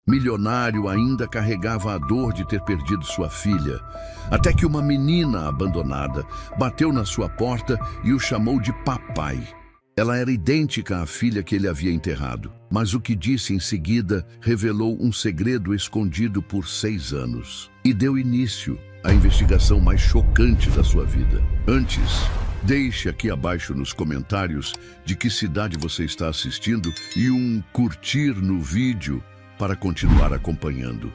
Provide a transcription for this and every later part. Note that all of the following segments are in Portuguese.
Milionário ainda carregava a dor de ter perdido sua filha, até que uma menina abandonada bateu na sua porta e o chamou de papai. Ela era idêntica à filha que ele havia enterrado, mas o que disse em seguida revelou um segredo escondido por 6 anos e deu início à investigação mais chocante da sua vida. Antes, deixe aqui abaixo nos comentários de que cidade você está assistindo e um curtir no vídeo para continuar acompanhando.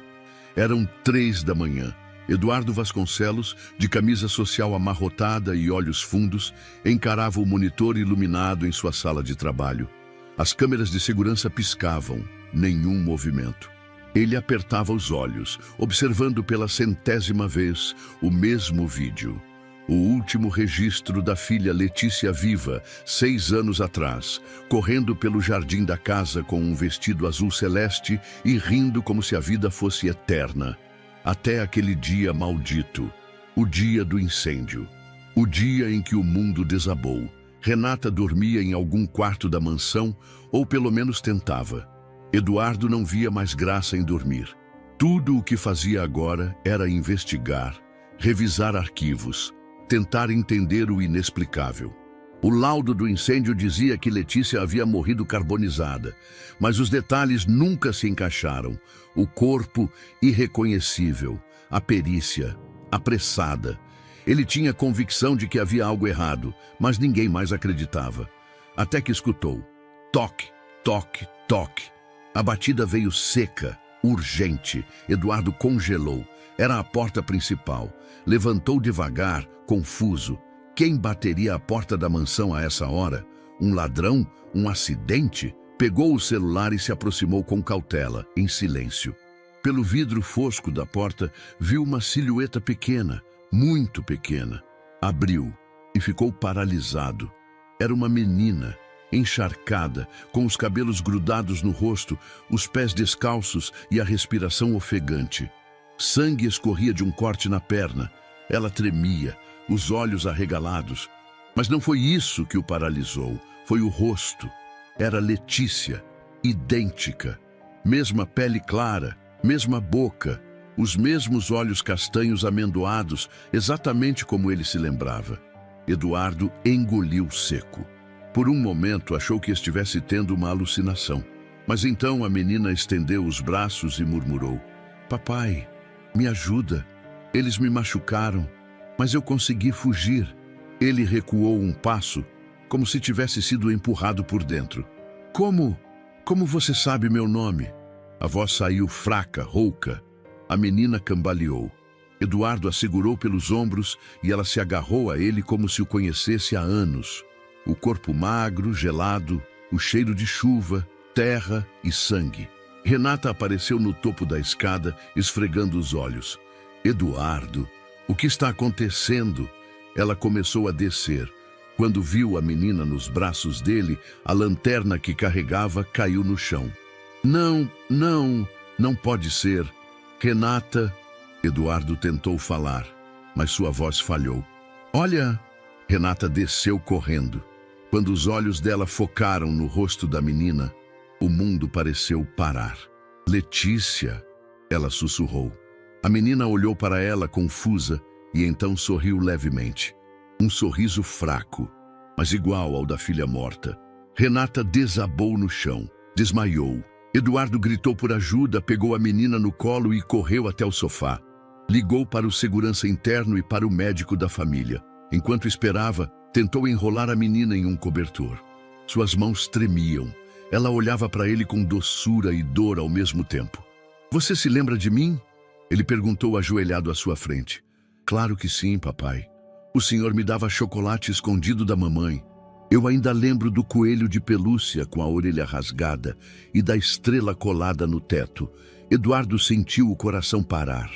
Eram 3 da manhã. Eduardo Vasconcelos, de camisa social amarrotada e olhos fundos, encarava o monitor iluminado em sua sala de trabalho. As câmeras de segurança piscavam, nenhum movimento. Ele apertava os olhos, observando pela 100ª vez o mesmo vídeo. O último registro da filha Letícia viva, 6 anos atrás, correndo pelo jardim da casa com um vestido azul celeste e rindo como se a vida fosse eterna. Até aquele dia maldito, o dia do incêndio. O dia em que o mundo desabou. Renata dormia em algum quarto da mansão, ou pelo menos tentava. Eduardo não via mais graça em dormir. Tudo o que fazia agora era investigar, revisar arquivos, tentar entender o inexplicável. O laudo do incêndio dizia que Letícia havia morrido carbonizada, mas os detalhes nunca se encaixaram. O corpo irreconhecível, a perícia apressada. Ele tinha convicção de que havia algo errado, mas ninguém mais acreditava. Até que escutou. Toque, toque, toque. A batida veio seca, urgente. Eduardo congelou. Era a porta principal. Levantou devagar, confuso. Quem bateria a porta da mansão a essa hora? Um ladrão? Um acidente? Pegou o celular e se aproximou com cautela, em silêncio. Pelo vidro fosco da porta, viu uma silhueta pequena, muito pequena. Abriu e ficou paralisado. Era uma menina, encharcada, com os cabelos grudados no rosto, os pés descalços e a respiração ofegante. Sangue escorria de um corte na perna. Ela tremia, os olhos arregalados. Mas não foi isso que o paralisou, foi o rosto. Era Letícia, idêntica. Mesma pele clara, mesma boca, os mesmos olhos castanhos amendoados, exatamente como ele se lembrava. Eduardo engoliu seco. Por um momento achou que estivesse tendo uma alucinação. Mas então a menina estendeu os braços e murmurou: "Papai, me ajuda. Eles me machucaram, mas eu consegui fugir." Ele recuou um passo, como se tivesse sido empurrado por dentro. Como você sabe meu nome?" A voz saiu fraca, rouca. A menina cambaleou. Eduardo a segurou pelos ombros e ela se agarrou a ele como se o conhecesse há anos. O corpo magro, gelado, o cheiro de chuva, terra e sangue. Renata apareceu no topo da escada, esfregando os olhos. "Eduardo, o que está acontecendo?" Ela começou a descer. Quando viu a menina nos braços dele, a lanterna que carregava caiu no chão. Não pode ser. Renata." Eduardo tentou falar, mas sua voz falhou. "Olha." Renata desceu correndo. Quando os olhos dela focaram no rosto da menina, o mundo pareceu parar. "Letícia," ela sussurrou. A menina olhou para ela confusa e então sorriu levemente. Um sorriso fraco, mas igual ao da filha morta. Renata desabou no chão, desmaiou. Eduardo gritou por ajuda, pegou a menina no colo e correu até o sofá. Ligou para o segurança interno e para o médico da família. Enquanto esperava, tentou enrolar a menina em um cobertor. Suas mãos tremiam. Ela olhava para ele com doçura e dor ao mesmo tempo. "Você se lembra de mim?" Ele perguntou ajoelhado à sua frente. "Claro que sim, papai. O senhor me dava chocolate escondido da mamãe. Eu ainda lembro do coelho de pelúcia com a orelha rasgada e da estrela colada no teto." Eduardo sentiu o coração parar.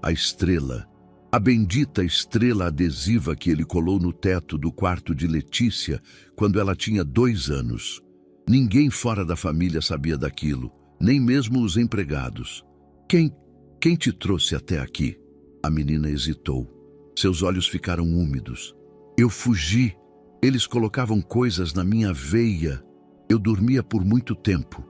A estrela, a bendita estrela adesiva que ele colou no teto do quarto de Letícia quando ela tinha 2 anos. Ninguém fora da família sabia daquilo, nem mesmo os empregados. Quem te trouxe até aqui?" A menina hesitou. Seus olhos ficaram úmidos. "Eu fugi. Eles colocavam coisas na minha veia. Eu dormia por muito tempo."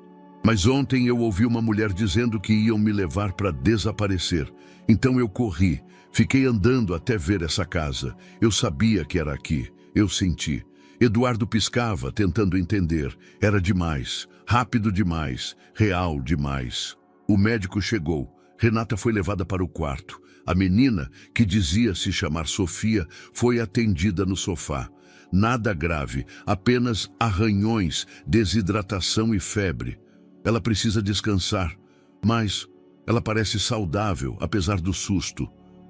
Mas ontem eu ouvi uma mulher dizendo que iam me levar para desaparecer. Então eu corri, fiquei andando até ver essa casa. Eu sabia que era aqui, eu senti. Eduardo piscava, tentando entender. Era demais, rápido demais, real demais. O médico chegou. Renata foi levada para o quarto. A menina, que dizia se chamar Sofia, foi atendida no sofá. Nada grave, apenas arranhões, desidratação e febre. Ela precisa descansar, mas ela parece saudável, apesar do susto,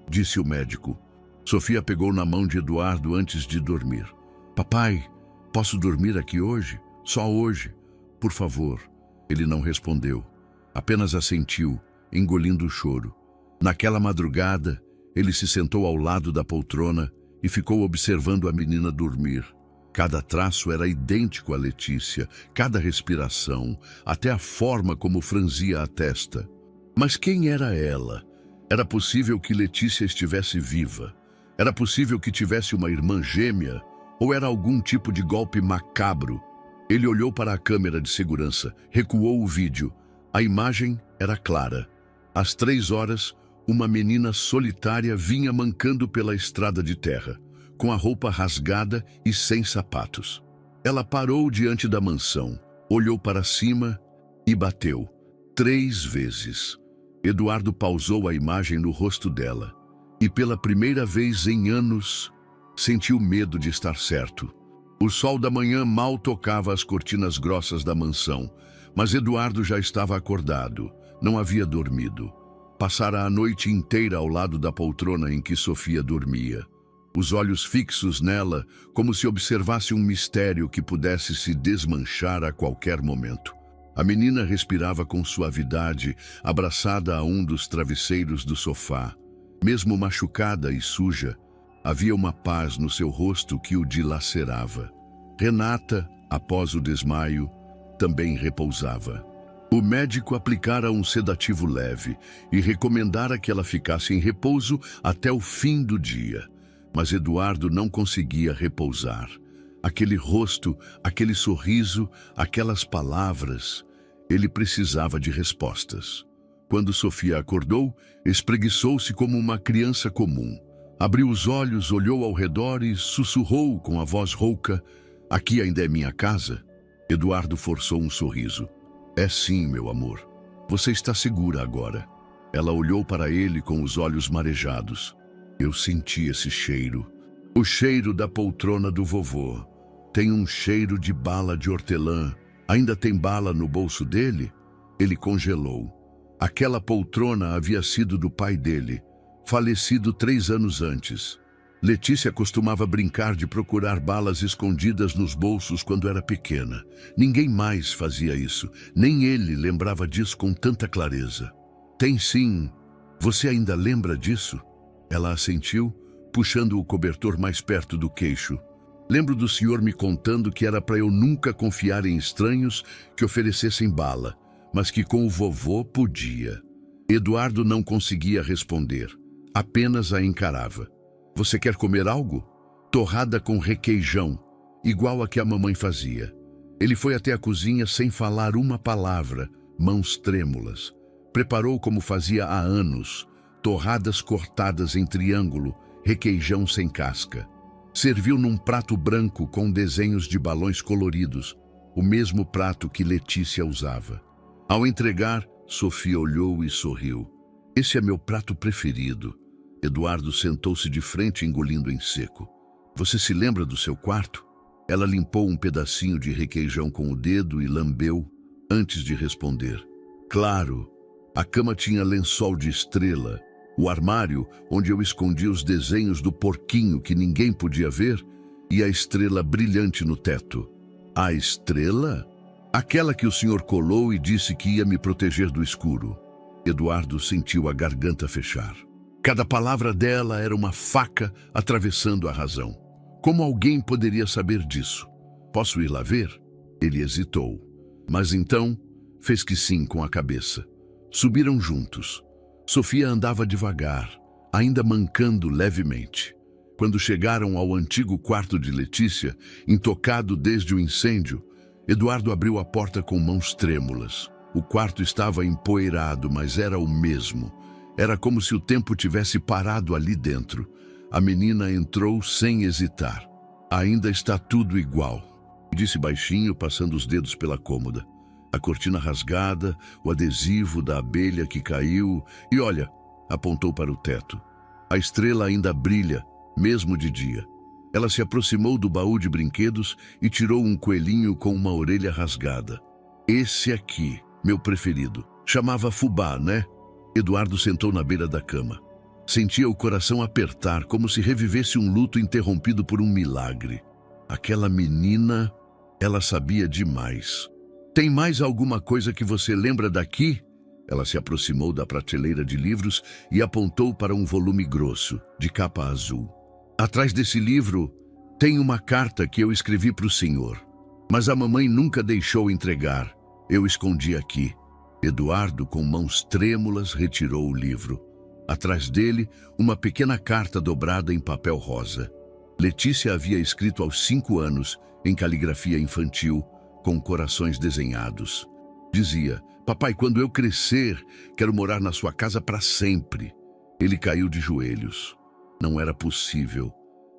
disse o médico. Sofia pegou na mão de Eduardo antes de dormir. Papai, posso dormir aqui hoje? Só hoje? Por favor. Ele não respondeu, apenas assentiu, engolindo o choro. Naquela madrugada, ele se sentou ao lado da poltrona e ficou observando a menina dormir. Cada traço era idêntico a Letícia, cada respiração, até a forma como franzia a testa. Mas quem era ela? Era possível que Letícia estivesse viva? Era possível que tivesse uma irmã gêmea? Ou era algum tipo de golpe macabro? Ele olhou para a câmera de segurança, recuou o vídeo. A imagem era clara. Às 3 horas, uma menina solitária vinha mancando pela estrada de terra, com a roupa rasgada e sem sapatos. Ela parou diante da mansão, olhou para cima e bateu 3 vezes. Eduardo pausou a imagem no rosto dela e, pela primeira vez em anos, sentiu medo de estar certo. O sol da manhã mal tocava as cortinas grossas da mansão, mas Eduardo já estava acordado, não havia dormido. Passara a noite inteira ao lado da poltrona em que Sofia dormia. Os olhos fixos nela, como se observasse um mistério que pudesse se desmanchar a qualquer momento. A menina respirava com suavidade, abraçada a um dos travesseiros do sofá. Mesmo machucada e suja, havia uma paz no seu rosto que o dilacerava. Renata, após o desmaio, também repousava. O médico aplicara um sedativo leve e recomendara que ela ficasse em repouso até o fim do dia. Mas Eduardo não conseguia repousar. Aquele rosto, aquele sorriso, aquelas palavras, ele precisava de respostas. Quando Sofia acordou, espreguiçou-se como uma criança comum. Abriu os olhos, olhou ao redor e sussurrou com a voz rouca: "Aqui ainda é minha casa?" Eduardo forçou um sorriso. "É sim, meu amor. Você está segura agora." Ela olhou para ele com os olhos marejados. Eu senti esse cheiro. O cheiro da poltrona do vovô. Tem um cheiro de bala de hortelã. Ainda tem bala no bolso dele? Ele congelou. Aquela poltrona havia sido do pai dele, falecido 3 anos antes. Letícia costumava brincar de procurar balas escondidas nos bolsos quando era pequena. Ninguém mais fazia isso, nem ele lembrava disso com tanta clareza. Tem sim. Você ainda lembra disso? Ela assentiu, puxando o cobertor mais perto do queixo. Lembro do senhor me contando que era para eu nunca confiar em estranhos que oferecessem bala, mas que com o vovô podia. Eduardo não conseguia responder, apenas a encarava. Você quer comer algo? Torrada com requeijão, igual a que a mamãe fazia. Ele foi até a cozinha sem falar uma palavra, mãos trêmulas. Preparou como fazia há anos, torradas cortadas em triângulo, requeijão sem casca. Serviu num prato branco com desenhos de balões coloridos, o mesmo prato que Letícia usava. Ao entregar, Sofia olhou e sorriu. Esse é meu prato preferido. Eduardo sentou-se de frente, engolindo em seco. Você se lembra do seu quarto? Ela limpou um pedacinho de requeijão com o dedo e lambeu antes de responder. Claro, a cama tinha lençol de estrela. O armário, onde eu escondi os desenhos do porquinho que ninguém podia ver, e a estrela brilhante no teto. A estrela? Aquela que o senhor colou e disse que ia me proteger do escuro. Eduardo sentiu a garganta fechar. Cada palavra dela era uma faca atravessando a razão. Como alguém poderia saber disso? Posso ir lá ver? Ele hesitou. Mas então fez que sim com a cabeça. Subiram juntos. Sofia andava devagar, ainda mancando levemente. Quando chegaram ao antigo quarto de Letícia, intocado desde o incêndio, Eduardo abriu a porta com mãos trêmulas. O quarto estava empoeirado, mas era o mesmo. Era como se o tempo tivesse parado ali dentro. A menina entrou sem hesitar. Ainda está tudo igual, disse baixinho, passando os dedos pela cômoda. A cortina rasgada, o adesivo da abelha que caiu e olha, apontou para o teto. A estrela ainda brilha, mesmo de dia. Ela se aproximou do baú de brinquedos e tirou um coelhinho com uma orelha rasgada. Esse aqui, meu preferido. Chamava Fubá, né? Eduardo sentou na beira da cama. Sentia o coração apertar, como se revivesse um luto interrompido por um milagre. Aquela menina, ela sabia demais. Tem mais alguma coisa que você lembra daqui? Ela se aproximou da prateleira de livros e apontou para um volume grosso, de capa azul. Atrás desse livro tem uma carta que eu escrevi para o senhor. Mas a mamãe nunca deixou entregar. Eu escondi aqui. Eduardo, com mãos trêmulas, retirou o livro. Atrás dele, uma pequena carta dobrada em papel rosa. Letícia havia escrito aos 5 anos, em caligrafia infantil, com corações desenhados. Dizia: papai, quando eu crescer, quero morar na sua casa para sempre. Ele caiu de joelhos. Não era possível.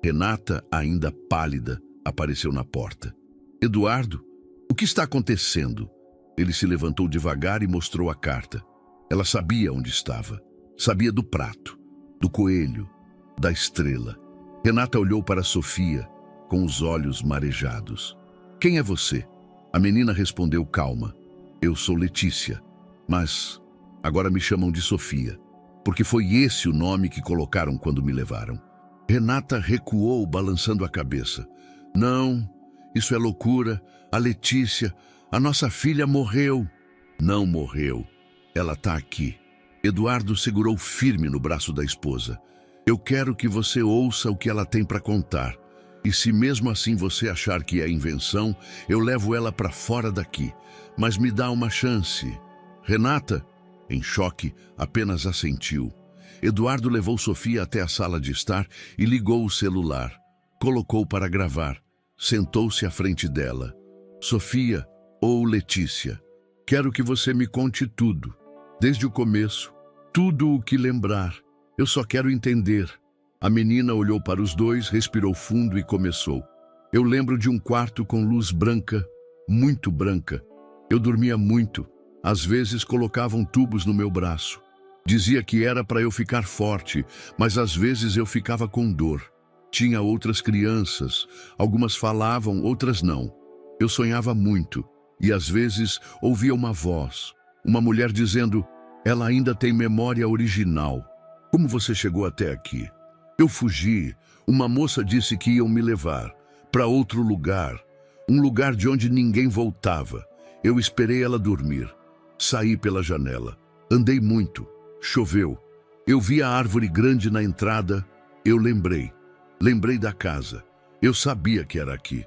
Renata, ainda pálida, apareceu na porta. Eduardo, o que está acontecendo? Ele se levantou devagar e mostrou a carta. Ela sabia onde estava. Sabia do prato, do coelho, da estrela. Renata olhou para Sofia, com os olhos marejados. Quem é você? A menina respondeu calma. Eu sou Letícia, mas agora me chamam de Sofia, porque foi esse o nome que colocaram quando me levaram. Renata recuou, balançando a cabeça. Não, isso é loucura. A Letícia, a nossa filha morreu. Não morreu. Ela está aqui. Eduardo segurou firme no braço da esposa. Eu quero que você ouça o que ela tem para contar. E se mesmo assim você achar que é invenção, eu levo ela para fora daqui. Mas me dá uma chance. Renata, em choque, apenas assentiu. Eduardo levou Sofia até a sala de estar e ligou o celular. Colocou para gravar. Sentou-se à frente dela. Sofia, ou Letícia, quero que você me conte tudo. Desde o começo. Tudo o que lembrar. Eu só quero entender. A menina olhou para os dois, respirou fundo e começou. Eu lembro de um quarto com luz branca, muito branca. Eu dormia muito. Às vezes colocavam tubos no meu braço. Dizia que era para eu ficar forte, mas às vezes eu ficava com dor. Tinha outras crianças. Algumas falavam, outras não. Eu sonhava muito e às vezes ouvia uma voz. Uma mulher dizendo: ela ainda tem memória original. Como você chegou até aqui? Eu fugi. Uma moça disse que iam me levar para outro lugar. Um lugar de onde ninguém voltava. Eu esperei ela dormir. Saí pela janela. Andei muito. Choveu. Eu vi a árvore grande na entrada. Eu lembrei. Lembrei da casa. Eu sabia que era aqui.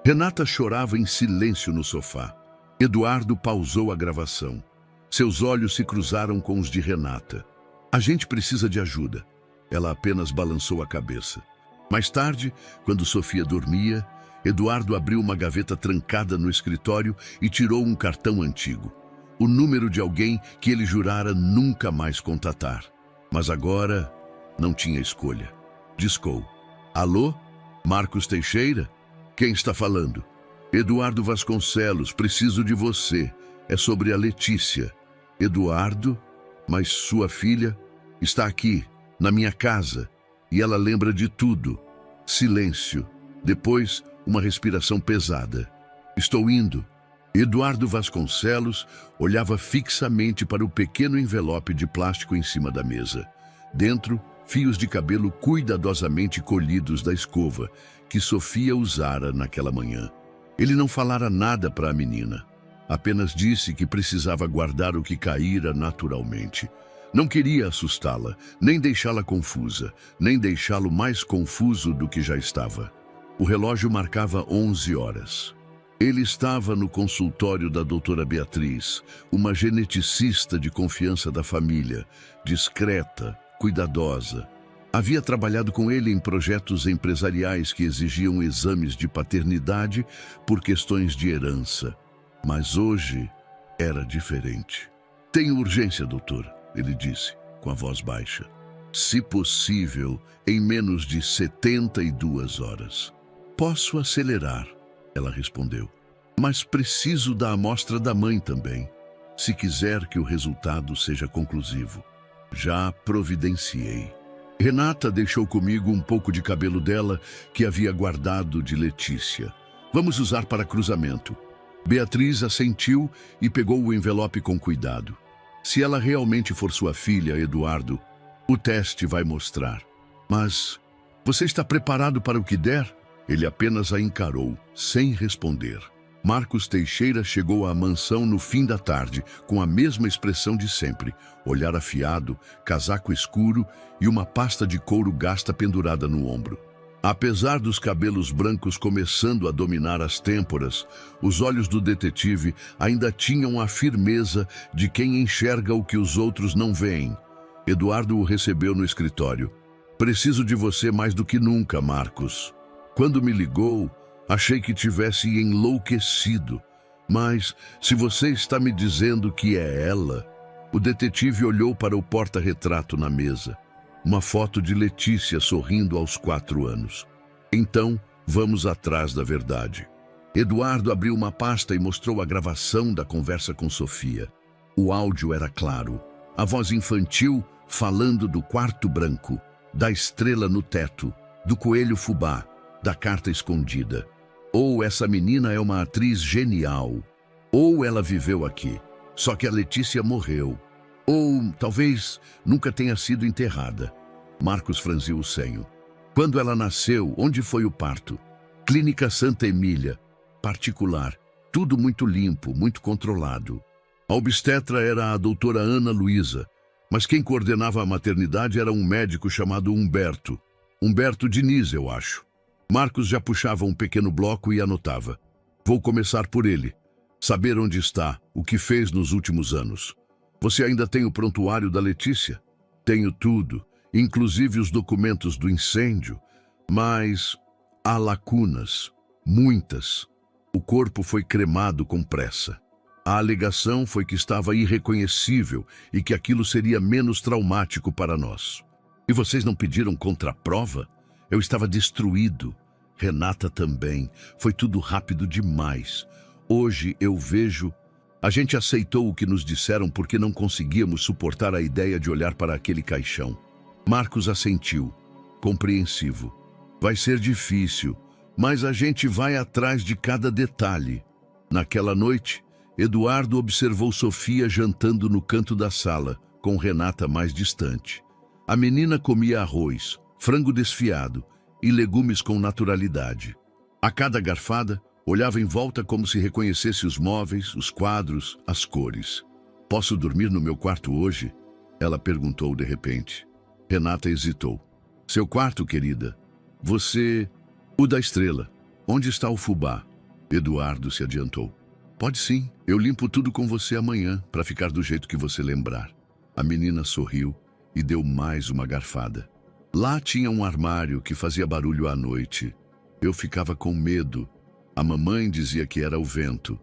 Renata chorava em silêncio no sofá. Eduardo pausou a gravação. Seus olhos se cruzaram com os de Renata. A gente precisa de ajuda. Ela apenas balançou a cabeça. Mais tarde, quando Sofia dormia, Eduardo abriu uma gaveta trancada no escritório e tirou um cartão antigo. O número de alguém que ele jurara nunca mais contatar. Mas agora não tinha escolha. Discou. Alô? Marcos Teixeira? Quem está falando? Eduardo Vasconcelos, preciso de você. É sobre a Letícia. Eduardo? Mas sua filha está aqui, na minha casa, e ela lembra de tudo. Silêncio. Depois, uma respiração pesada. Estou indo. Eduardo Vasconcelos olhava fixamente para o pequeno envelope de plástico em cima da mesa. Dentro, fios de cabelo cuidadosamente colhidos da escova que Sofia usara naquela manhã. Ele não falara nada para a menina. Apenas disse que precisava guardar o que caíra naturalmente. Não queria assustá-la, nem deixá-la confusa, nem deixá-lo mais confuso do que já estava. O relógio marcava 11 horas. Ele estava no consultório da doutora Beatriz, uma geneticista de confiança da família, discreta, cuidadosa. Havia trabalhado com ele em projetos empresariais que exigiam exames de paternidade por questões de herança. Mas hoje, Era diferente. Tenho urgência, doutor, ele disse, com a voz baixa. Se possível, em menos de 72 horas. Posso acelerar, ela respondeu. Mas preciso da amostra da mãe também, se quiser que o resultado seja conclusivo. Já providenciei. Renata deixou comigo um pouco de cabelo dela que havia guardado de Letícia. Vamos usar para cruzamento. Beatriz assentiu e pegou o envelope com cuidado. Se ela realmente for sua filha, Eduardo, o teste vai mostrar. Mas você está preparado para o que der? Ele apenas a encarou, sem responder. Marcos Teixeira chegou à mansão no fim da tarde, com a mesma expressão de sempre, olhar afiado, casaco escuro e uma pasta de couro gasta pendurada no ombro. Apesar dos cabelos brancos começando a dominar as têmporas, os olhos do detetive ainda tinham a firmeza de quem enxerga o que os outros não veem. Eduardo o recebeu no escritório. Preciso de você mais do que nunca, Marcos. Quando me ligou, achei que tivesse enlouquecido. Mas, se você está me dizendo que é ela... O detetive olhou para o porta-retrato na mesa. Uma foto de Letícia sorrindo aos 4 anos. Então, vamos atrás da verdade. Eduardo abriu uma pasta e mostrou a gravação da conversa com Sofia. O áudio era claro. A voz infantil falando do quarto branco, da estrela no teto, do coelho fubá, da carta escondida. Ou essa menina é uma atriz genial, ou ela viveu aqui, só que a Letícia morreu. Ou talvez nunca tenha sido enterrada. Marcos franziu o senho. Quando ela nasceu, onde foi o parto? Clínica Santa Emília, particular, tudo muito limpo, muito controlado. A obstetra era a doutora Ana Luísa, mas quem coordenava a maternidade era um médico chamado Humberto. Humberto Diniz, eu acho. Marcos já puxava um pequeno bloco e anotava. Vou começar por ele. Saber onde está, o que fez nos últimos anos. Você ainda tem o prontuário da Letícia? Tenho tudo, inclusive os documentos do incêndio, mas há lacunas, muitas. O corpo foi cremado com pressa. A alegação foi que estava irreconhecível e que aquilo seria menos traumático para nós. E vocês não pediram contraprova? Eu estava destruído. Renata também. Foi tudo rápido demais. Hoje eu vejo... A gente aceitou o que nos disseram porque não conseguíamos suportar a ideia de olhar para aquele caixão. Marcos assentiu, compreensivo. Vai ser difícil, mas a gente vai atrás de cada detalhe. Naquela noite, Eduardo observou Sofia jantando no canto da sala, com Renata mais distante. A menina comia arroz, frango desfiado e legumes com naturalidade. A cada garfada, olhava em volta como se reconhecesse os móveis, os quadros, as cores. Posso dormir no meu quarto hoje? Ela perguntou de repente. Renata hesitou. Seu quarto, querida? Você... O da estrela. Onde está o fubá? Eduardo se adiantou. Pode sim, eu limpo tudo com você amanhã, para ficar do jeito que você lembrar. A menina sorriu e deu mais uma garfada. Lá tinha um armário que fazia barulho à noite. Eu ficava com medo. A mamãe dizia que era o vento,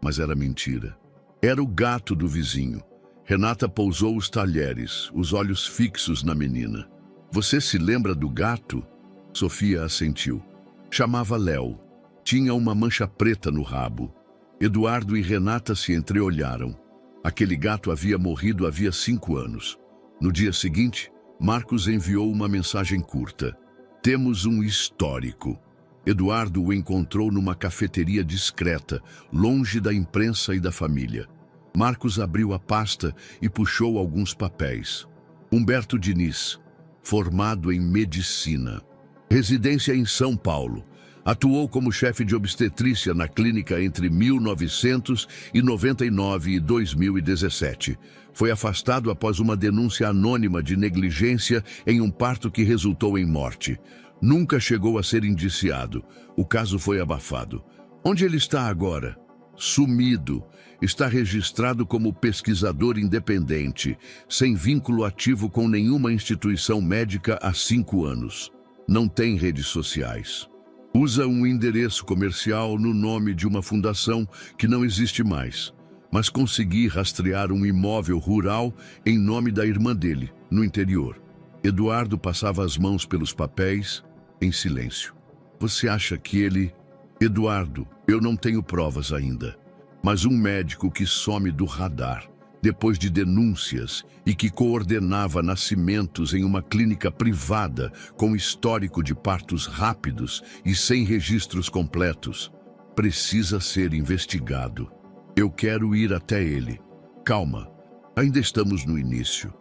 mas era mentira. Era o gato do vizinho. Renata pousou os talheres, os olhos fixos na menina. Você se lembra do gato? Sofia assentiu. Chamava Léo. Tinha uma mancha preta no rabo. Eduardo e Renata se entreolharam. Aquele gato havia morrido havia 5 anos. No dia seguinte, Marcos enviou uma mensagem curta. Temos um histórico. Eduardo o encontrou numa cafeteria discreta, longe da imprensa e da família. Marcos abriu a pasta e puxou alguns papéis. Humberto Diniz, formado em medicina. Residência em São Paulo. Atuou como chefe de obstetrícia na clínica entre 1999 e 2017. Foi afastado após uma denúncia anônima de negligência em um parto que resultou em morte. Nunca chegou a ser indiciado. O caso foi abafado. Onde ele está agora? Sumido. Está registrado como pesquisador independente, sem vínculo ativo com nenhuma instituição médica há 5 anos. Não tem redes sociais. Usa um endereço comercial no nome de uma fundação que não existe mais. mas consegui rastrear um imóvel rural em nome da irmã dele, no interior. Eduardo passava as mãos pelos papéis, em silêncio. Você acha que ele... Eduardo, eu não tenho provas ainda, mas um médico que some do radar, depois de denúncias, e que coordenava nascimentos em uma clínica privada com histórico de partos rápidos e sem registros completos, precisa ser investigado. Eu quero ir até ele. Calma, ainda estamos no início.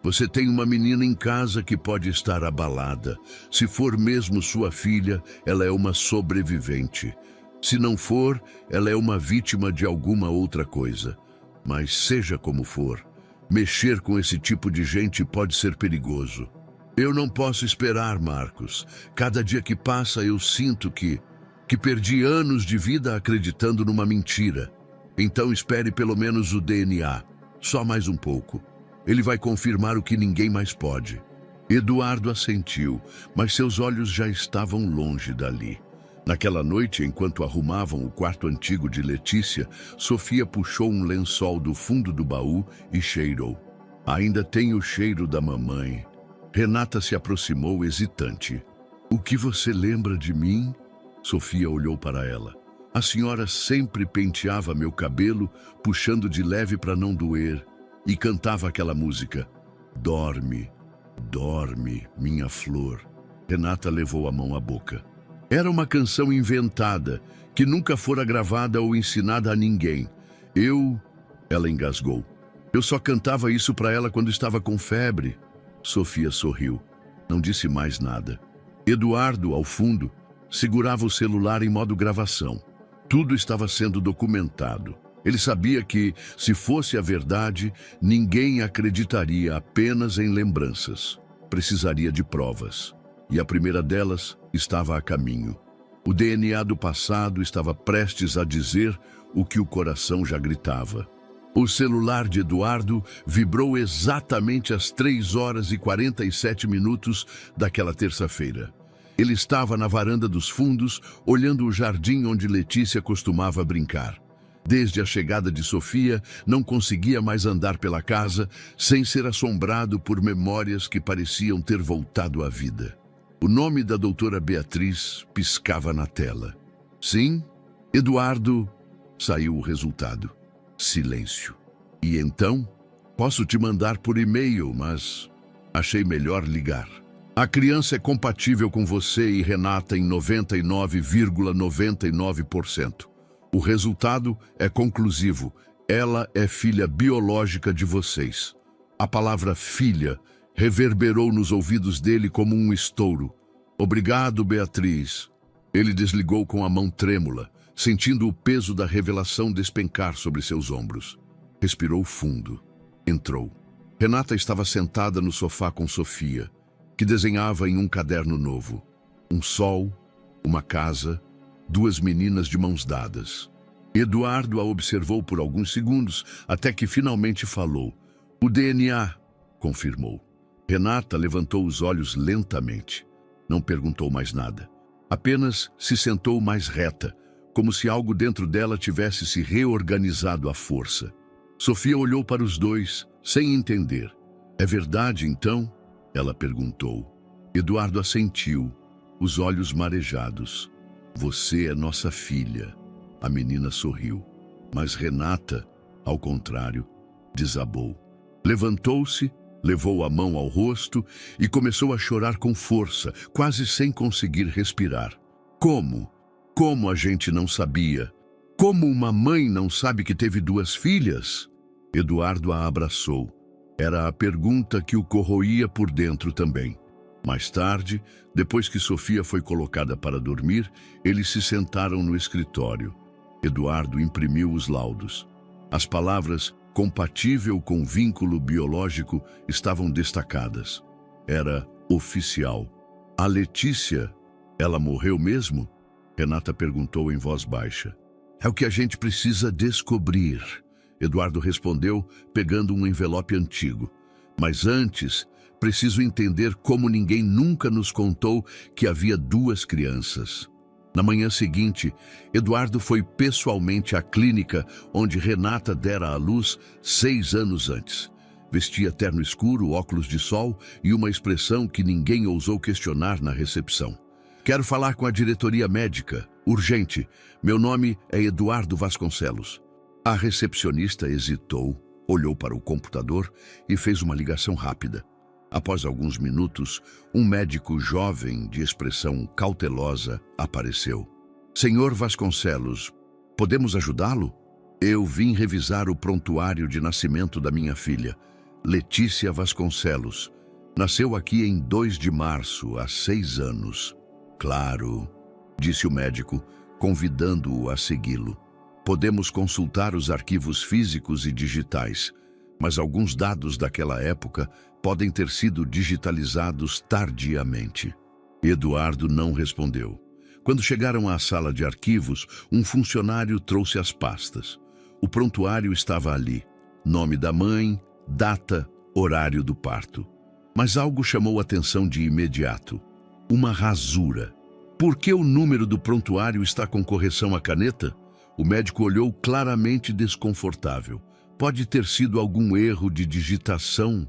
Você tem uma menina em casa que pode estar abalada. Se for mesmo sua filha, ela é uma sobrevivente. Se não for, ela é uma vítima de alguma outra coisa. Mas seja como for, mexer com esse tipo de gente pode ser perigoso. Eu não posso esperar, Marcos. Cada dia que passa eu sinto que perdi anos de vida acreditando numa mentira. Então espere pelo menos o DNA. Só mais um pouco. Ele vai confirmar o que ninguém mais pode. Eduardo assentiu, mas seus olhos já estavam longe dali. Naquela noite, enquanto arrumavam o quarto antigo de Letícia, Sofia puxou um lençol do fundo do baú e cheirou. Ainda tem o cheiro da mamãe. Renata se aproximou hesitante. O que você lembra de mim? Sofia olhou para ela. A senhora sempre penteava meu cabelo, puxando de leve para não doer, e cantava aquela música. Dorme, dorme, minha flor. Renata levou a mão à boca. Era uma canção inventada, que nunca fora gravada ou ensinada a ninguém. Ela engasgou. Eu só cantava isso para ela quando estava com febre. Sofia sorriu. Não disse mais nada. Eduardo, ao fundo, segurava o celular em modo gravação. Tudo estava sendo documentado. Ele sabia que, se fosse a verdade, ninguém acreditaria apenas em lembranças. Precisaria de provas. E a primeira delas estava a caminho. O DNA do passado estava prestes a dizer o que o coração já gritava. O celular de Eduardo vibrou exatamente às 3h47 daquela terça-feira. Ele estava na varanda dos fundos, olhando o jardim onde Letícia costumava brincar. Desde a chegada de Sofia, não conseguia mais andar pela casa sem ser assombrado por memórias que pareciam ter voltado à vida. O nome da doutora Beatriz piscava na tela. Sim, Eduardo, saiu o resultado. Silêncio. E então? Posso te mandar por e-mail, mas achei melhor ligar. A criança é compatível com você e Renata em 99,99%. O resultado é conclusivo. Ela é filha biológica de vocês. A palavra filha reverberou nos ouvidos dele como um estouro. Obrigado, Beatriz. Ele desligou com a mão trêmula, sentindo o peso da revelação despencar sobre seus ombros. Respirou fundo. Entrou. Renata estava sentada no sofá com Sofia, que desenhava em um caderno novo. Um sol, uma casa, duas meninas de mãos dadas. Eduardo a observou por alguns segundos, até que finalmente falou. O DNA, confirmou. Renata levantou os olhos lentamente. Não perguntou mais nada. Apenas se sentou mais reta, como se algo dentro dela tivesse se reorganizado à força. Sofia olhou para os dois, sem entender. É verdade, então? Ela perguntou. Eduardo assentiu, os olhos marejados. Você é nossa filha. A menina sorriu. Mas Renata, ao contrário, desabou. Levantou-se, levou a mão ao rosto e começou a chorar com força, quase sem conseguir respirar. Como? Como a gente não sabia? Como uma mãe não sabe que teve duas filhas? Eduardo a abraçou. Era a pergunta que o corroía por dentro também. Mais tarde, depois que Sofia foi colocada para dormir, eles se sentaram no escritório. Eduardo imprimiu os laudos. As palavras compatível com vínculo biológico estavam destacadas. Era oficial. A Letícia, ela morreu mesmo? Renata perguntou em voz baixa. É o que a gente precisa descobrir, Eduardo respondeu, pegando um envelope antigo. Mas antes, preciso entender como ninguém nunca nos contou que havia duas crianças. Na manhã seguinte, Eduardo foi pessoalmente à clínica onde Renata dera à luz 6 anos antes. Vestia terno escuro, óculos de sol e uma expressão que ninguém ousou questionar na recepção. Quero falar com a diretoria médica. Urgente. Meu nome é Eduardo Vasconcelos. A recepcionista hesitou, olhou para o computador e fez uma ligação rápida. Após alguns minutos, um médico jovem, de expressão cautelosa, apareceu. Senhor Vasconcelos, podemos ajudá-lo? Eu vim revisar o prontuário de nascimento da minha filha, Letícia Vasconcelos. Nasceu aqui em 2 de março, há 6 anos. Claro, disse o médico, convidando-o a segui-lo. Podemos consultar os arquivos físicos e digitais, mas alguns dados daquela época podem ter sido digitalizados tardiamente. Eduardo não respondeu. Quando chegaram à sala de arquivos, um funcionário trouxe as pastas. O prontuário estava ali. Nome da mãe, data, horário do parto. Mas algo chamou a atenção de imediato. Uma rasura. Por que o número do prontuário está com correção à caneta? O médico olhou claramente desconfortável. Pode ter sido algum erro de digitação.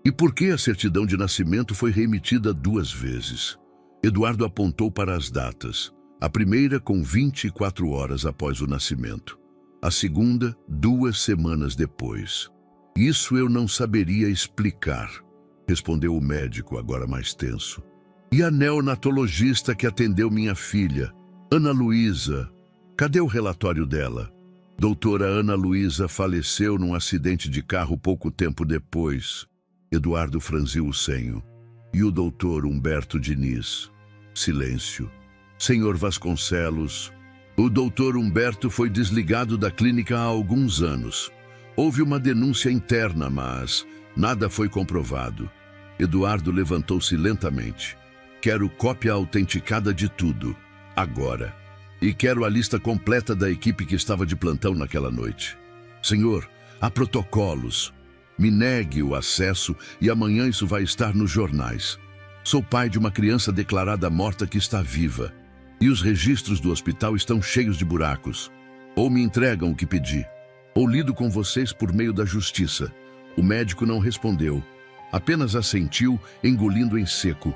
E por que a certidão de nascimento foi reemitida 2 vezes? Eduardo apontou para as datas. A primeira com 24 horas após o nascimento. A segunda, 2 semanas depois. Isso eu não saberia explicar, respondeu o médico, agora mais tenso. E a neonatologista que atendeu minha filha, Ana Luísa? Cadê o relatório dela? Doutora Ana Luísa faleceu num acidente de carro pouco tempo depois. Eduardo franziu o senho. E o doutor Humberto Diniz? Silêncio. Senhor Vasconcelos, o doutor Humberto foi desligado da clínica há alguns anos. Houve uma denúncia interna, mas nada foi comprovado. Eduardo levantou-se lentamente. Quero cópia autenticada de tudo, agora. E quero a lista completa da equipe que estava de plantão naquela noite. Senhor, há protocolos. Me negue o acesso e amanhã isso vai estar nos jornais. Sou pai de uma criança declarada morta que está viva. E os registros do hospital estão cheios de buracos. Ou me entregam o que pedi, ou lido com vocês por meio da justiça. O médico não respondeu. Apenas assentiu, engolindo em seco.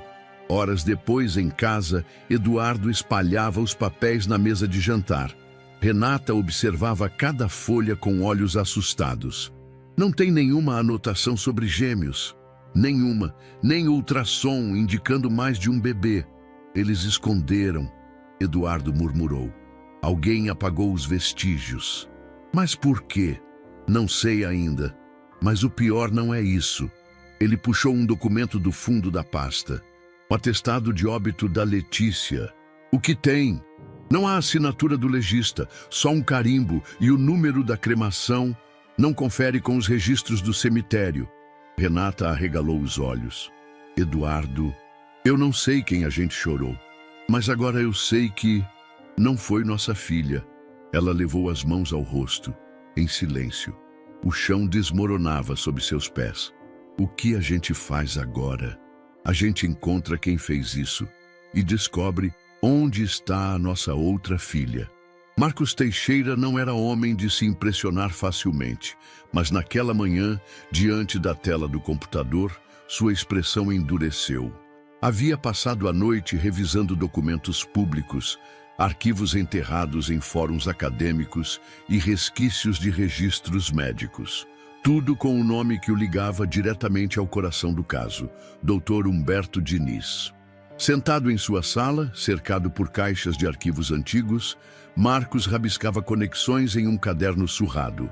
Horas depois, em casa, Eduardo espalhava os papéis na mesa de jantar. Renata observava cada folha com olhos assustados. Não tem nenhuma anotação sobre gêmeos. Nenhuma, nem ultrassom indicando mais de um bebê. Eles esconderam, Eduardo murmurou. Alguém apagou os vestígios. Mas por quê? Não sei ainda. Mas o pior não é isso. Ele puxou um documento do fundo da pasta. O atestado de óbito da Letícia. O que tem? Não há assinatura do legista, só um carimbo e o número da cremação não confere com os registros do cemitério. Renata arregalou os olhos. Eduardo, eu não sei quem a gente chorou, mas agora eu sei que não foi nossa filha. Ela levou as mãos ao rosto, em silêncio. O chão desmoronava sob seus pés. O que a gente faz agora? A gente encontra quem fez isso e descobre onde está a nossa outra filha. Marcos Teixeira não era homem de se impressionar facilmente, mas naquela manhã, diante da tela do computador, sua expressão endureceu. Havia passado a noite revisando documentos públicos, arquivos enterrados em fóruns acadêmicos e resquícios de registros médicos. Tudo com o nome que o ligava diretamente ao coração do caso, Dr. Humberto Diniz. Sentado em sua sala, cercado por caixas de arquivos antigos, Marcos rabiscava conexões em um caderno surrado.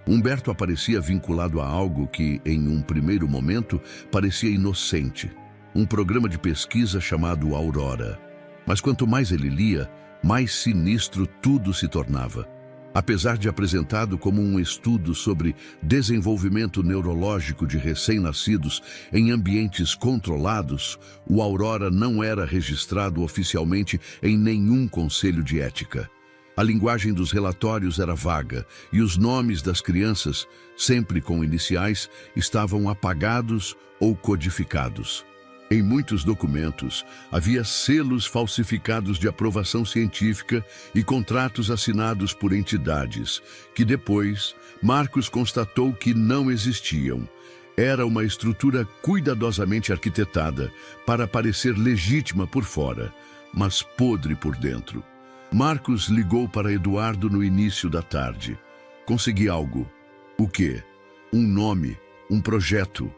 Humberto aparecia vinculado a algo que, em um primeiro momento, parecia inocente. Um programa de pesquisa chamado Aurora. Mas quanto mais ele lia, mais sinistro tudo se tornava. Apesar de apresentado como um estudo sobre desenvolvimento neurológico de recém-nascidos em ambientes controlados, o Aurora não era registrado oficialmente em nenhum conselho de ética. A linguagem dos relatórios era vaga e os nomes das crianças, sempre com iniciais, estavam apagados ou codificados. Em muitos documentos, havia selos falsificados de aprovação científica e contratos assinados por entidades, que depois Marcos constatou que não existiam. Era uma estrutura cuidadosamente arquitetada para parecer legítima por fora, mas podre por dentro. Marcos ligou para Eduardo no início da tarde. Consegui algo. O quê? Um nome, um projeto,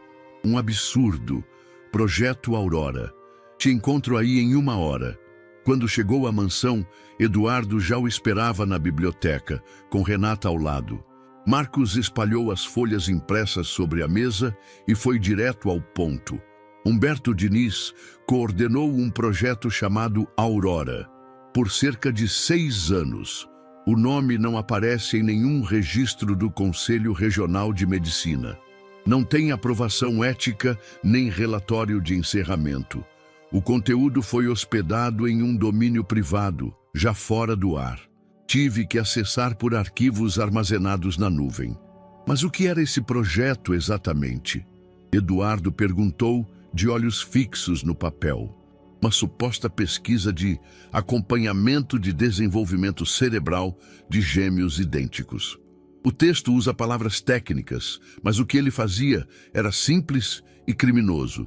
um absurdo. Projeto Aurora. Te encontro aí em 1 hora. Quando chegou à mansão, Eduardo já o esperava na biblioteca, com Renata ao lado. Marcos espalhou as folhas impressas sobre a mesa e foi direto ao ponto. Humberto Diniz coordenou um projeto chamado Aurora. Por cerca de 6 anos. O nome não aparece em nenhum registro do Conselho Regional de Medicina. Não tem aprovação ética nem relatório de encerramento. O conteúdo foi hospedado em um domínio privado, já fora do ar. Tive que acessar por arquivos armazenados na nuvem. Mas o que era esse projeto exatamente? Eduardo perguntou, de olhos fixos no papel. Uma suposta pesquisa de acompanhamento de desenvolvimento cerebral de gêmeos idênticos. O texto usa palavras técnicas, mas o que ele fazia era simples e criminoso.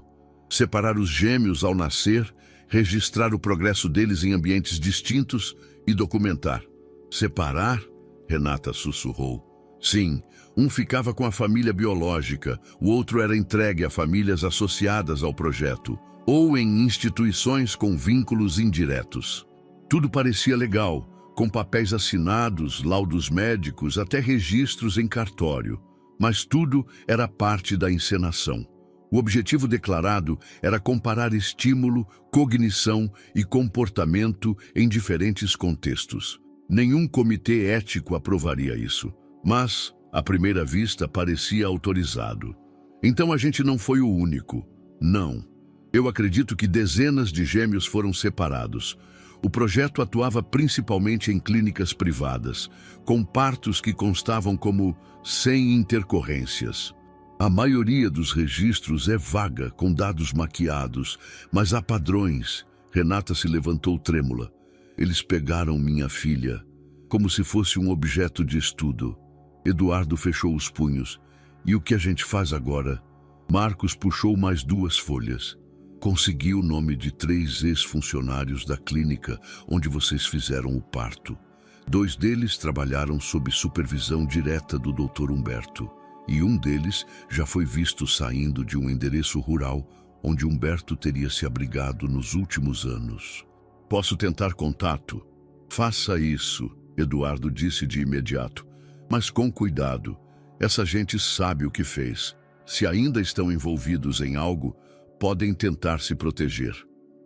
Separar os gêmeos ao nascer, registrar o progresso deles em ambientes distintos e documentar. Separar? Renata sussurrou. Sim, um ficava com a família biológica, o outro era entregue a famílias associadas ao projeto, ou em instituições com vínculos indiretos. Tudo parecia legal, com papéis assinados, laudos médicos, até registros em cartório. Mas tudo era parte da encenação. O objetivo declarado era comparar estímulo, cognição e comportamento em diferentes contextos. Nenhum comitê ético aprovaria isso, mas, à primeira vista, parecia autorizado. Então a gente não foi o único. Não. Eu acredito que dezenas de gêmeos foram separados. O projeto atuava principalmente em clínicas privadas, com partos que constavam como sem intercorrências. A maioria dos registros é vaga, com dados maquiados, mas há padrões. Renata se levantou trêmula. Eles pegaram minha filha, como se fosse um objeto de estudo. Eduardo fechou os punhos. E o que a gente faz agora? Marcos puxou mais 2 folhas. Consegui o nome de 3 ex-funcionários da clínica onde vocês fizeram o parto. 2 deles trabalharam sob supervisão direta do Dr. Humberto. E um deles já foi visto saindo de um endereço rural onde Humberto teria se abrigado nos últimos anos. Posso tentar contato? Faça isso, Eduardo disse de imediato. Mas com cuidado. Essa gente sabe o que fez. Se ainda estão envolvidos em algo, podem tentar se proteger.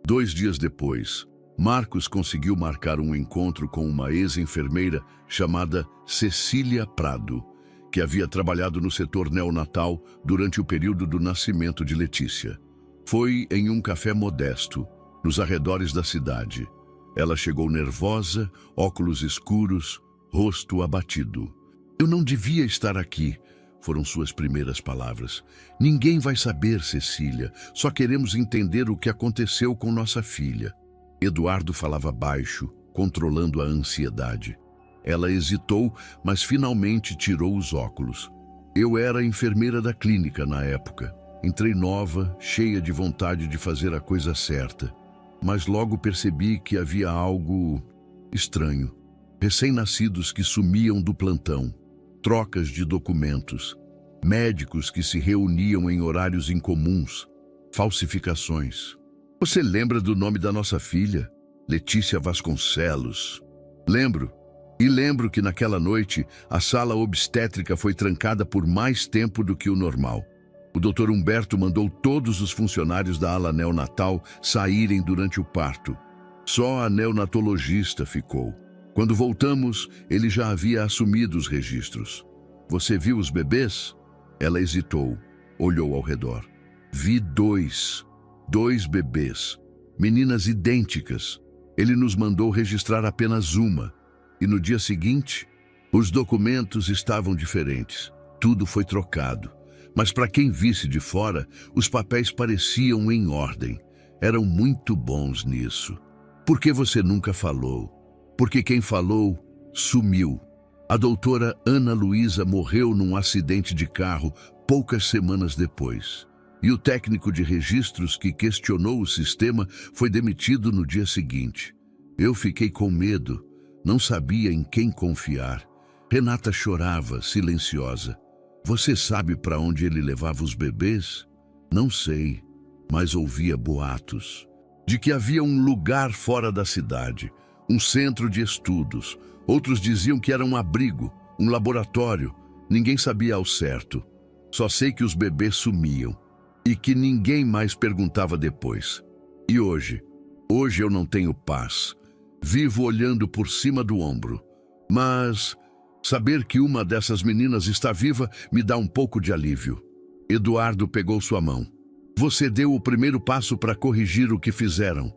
2 dias depois, Marcos conseguiu marcar um encontro com uma ex-enfermeira chamada Cecília Prado, que havia trabalhado no setor neonatal durante o período do nascimento de Letícia. Foi em um café modesto, nos arredores da cidade. Ela chegou nervosa, óculos escuros, rosto abatido. Eu não devia estar aqui, foram suas primeiras palavras. Ninguém vai saber, Cecília. Só queremos entender o que aconteceu com nossa filha. Eduardo falava baixo, controlando a ansiedade. Ela hesitou, mas finalmente tirou os óculos. Eu era enfermeira da clínica na época. Entrei nova, cheia de vontade de fazer a coisa certa. Mas logo percebi que havia algo estranho. Recém-nascidos que sumiam do plantão. Trocas de documentos, médicos que se reuniam em horários incomuns, falsificações. Você lembra do nome da nossa filha? Letícia Vasconcelos. Lembro. E lembro que naquela noite a sala obstétrica foi trancada por mais tempo do que o normal. O Dr. Humberto mandou todos os funcionários da ala neonatal saírem durante o parto. Só a neonatologista ficou. Quando voltamos, ele já havia assumido os registros. Você viu os bebês? Ela hesitou, olhou ao redor. Vi 2 bebês, meninas idênticas. Ele nos mandou registrar apenas uma. E no dia seguinte, os documentos estavam diferentes. Tudo foi trocado. Mas para quem visse de fora, os papéis pareciam em ordem. Eram muito bons nisso. Por que você nunca falou? Porque quem falou, sumiu. A doutora Ana Luísa morreu num acidente de carro poucas semanas depois. E o técnico de registros que questionou o sistema foi demitido no dia seguinte. Eu fiquei com medo, não sabia em quem confiar. Renata chorava, silenciosa. Você sabe para onde ele levava os bebês? Não sei, mas ouvia boatos. De que havia um lugar fora da cidade, um centro de estudos. Outros diziam que era um abrigo, um laboratório. Ninguém sabia ao certo. Só sei que os bebês sumiam e que ninguém mais perguntava depois. E hoje eu não tenho paz. Vivo olhando por cima do ombro. Mas saber que uma dessas meninas está viva me dá um pouco de alívio. Eduardo pegou sua mão. Você deu o primeiro passo para corrigir o que fizeram.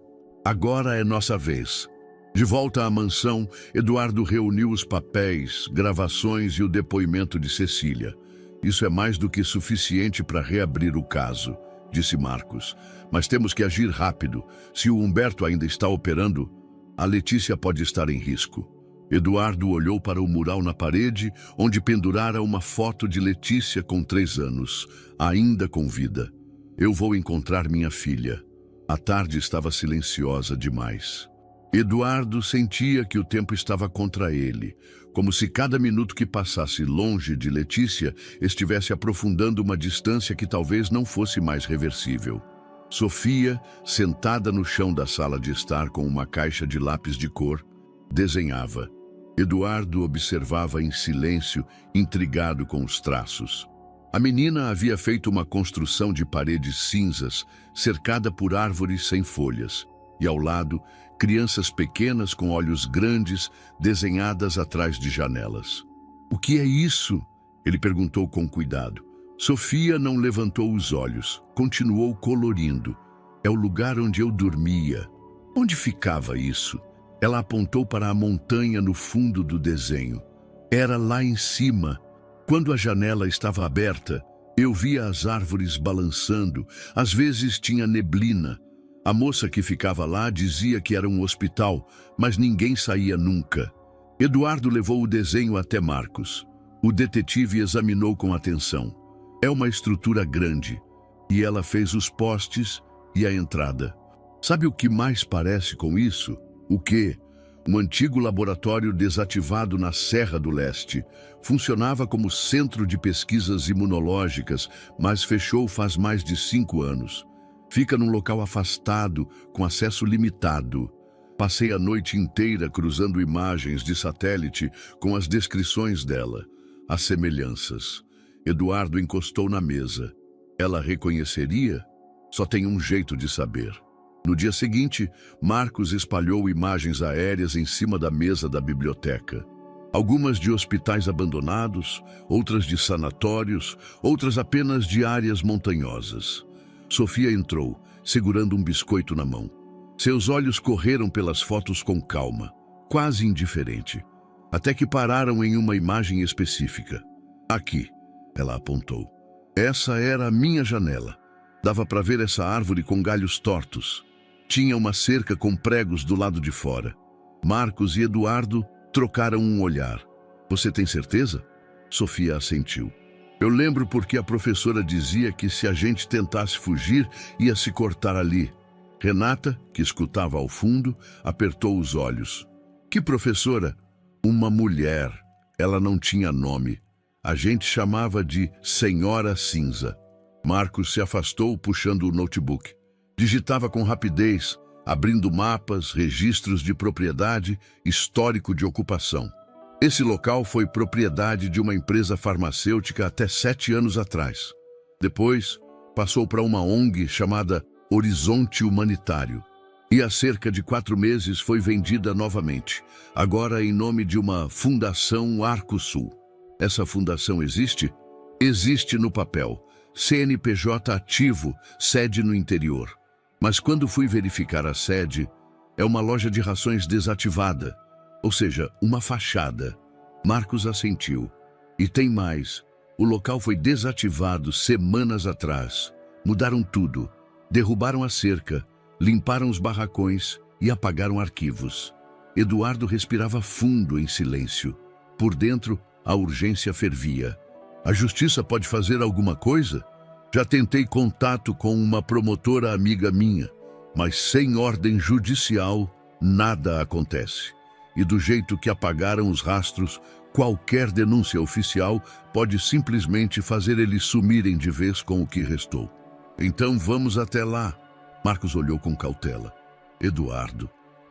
Agora é nossa vez. De volta à mansão, Eduardo reuniu os papéis, gravações e o depoimento de Cecília. Isso é mais do que suficiente para reabrir o caso, disse Marcos. Mas temos que agir rápido. Se o Humberto ainda está operando, a Letícia pode estar em risco. Eduardo olhou para o mural na parede, onde pendurara uma foto de Letícia com 3 anos, ainda com vida. Eu vou encontrar minha filha. A tarde estava silenciosa demais. Eduardo sentia que o tempo estava contra ele, como se cada minuto que passasse longe de Letícia estivesse aprofundando uma distância que talvez não fosse mais reversível. Sofia, sentada no chão da sala de estar com uma caixa de lápis de cor, desenhava. Eduardo observava em silêncio, intrigado com os traços. A menina havia feito uma construção de paredes cinzas, cercada por árvores sem folhas, e ao lado, crianças pequenas com olhos grandes, desenhadas atrás de janelas. O que é isso? Ele perguntou com cuidado. Sofia não levantou os olhos, continuou colorindo. É o lugar onde eu dormia. Onde ficava isso? Ela apontou para a montanha no fundo do desenho. Era lá em cima. Quando a janela estava aberta, eu via as árvores balançando. Às vezes tinha neblina. A moça que ficava lá dizia que era um hospital, mas ninguém saía nunca. Eduardo levou o desenho até Marcos. O detetive examinou com atenção. É uma estrutura grande, e ela fez os postes e a entrada. Sabe o que mais parece com isso? O quê? Um antigo laboratório desativado na Serra do Leste. Funcionava como centro de pesquisas imunológicas, mas fechou faz mais de 5 anos. Fica num local afastado, com acesso limitado. Passei a noite inteira cruzando imagens de satélite com as descrições dela, as semelhanças. Eduardo encostou na mesa. Ela reconheceria? Só tem um jeito de saber. No dia seguinte, Marcos espalhou imagens aéreas em cima da mesa da biblioteca. Algumas de hospitais abandonados, outras de sanatórios, outras apenas de áreas montanhosas. Sofia entrou, segurando um biscoito na mão. Seus olhos correram pelas fotos com calma, quase indiferente, até que pararam em uma imagem específica. Aqui, ela apontou. Essa era a minha janela. Dava para ver essa árvore com galhos tortos. Tinha uma cerca com pregos do lado de fora. Marcos e Eduardo trocaram um olhar. Você tem certeza? Sofia assentiu. Eu lembro porque a professora dizia que se a gente tentasse fugir, ia se cortar ali. Renata, que escutava ao fundo, apertou os olhos. Que professora? Uma mulher. Ela não tinha nome. A gente chamava de Senhora Cinza. Marcos se afastou, puxando o notebook. Digitava com rapidez, abrindo mapas, registros de propriedade, histórico de ocupação. Esse local foi propriedade de uma empresa farmacêutica até 7 anos atrás. Depois, passou para uma ONG chamada Horizonte Humanitário. E há cerca de 4 meses foi vendida novamente, agora em nome de uma Fundação Arco Sul. Essa fundação existe? Existe no papel. CNPJ ativo, sede no interior. Mas quando fui verificar a sede, é uma loja de rações desativada, ou seja, uma fachada. Marcos assentiu. E tem mais. O local foi desativado semanas atrás. Mudaram tudo. Derrubaram a cerca, limparam os barracões e apagaram arquivos. Eduardo respirava fundo em silêncio. Por dentro, a urgência fervia. A justiça pode fazer alguma coisa? Já tentei contato com uma promotora amiga minha, mas sem ordem judicial, nada acontece. E do jeito que apagaram os rastros, qualquer denúncia oficial pode simplesmente fazer eles sumirem de vez com o que restou. Então vamos até lá. Marcos olhou com cautela. Eduardo,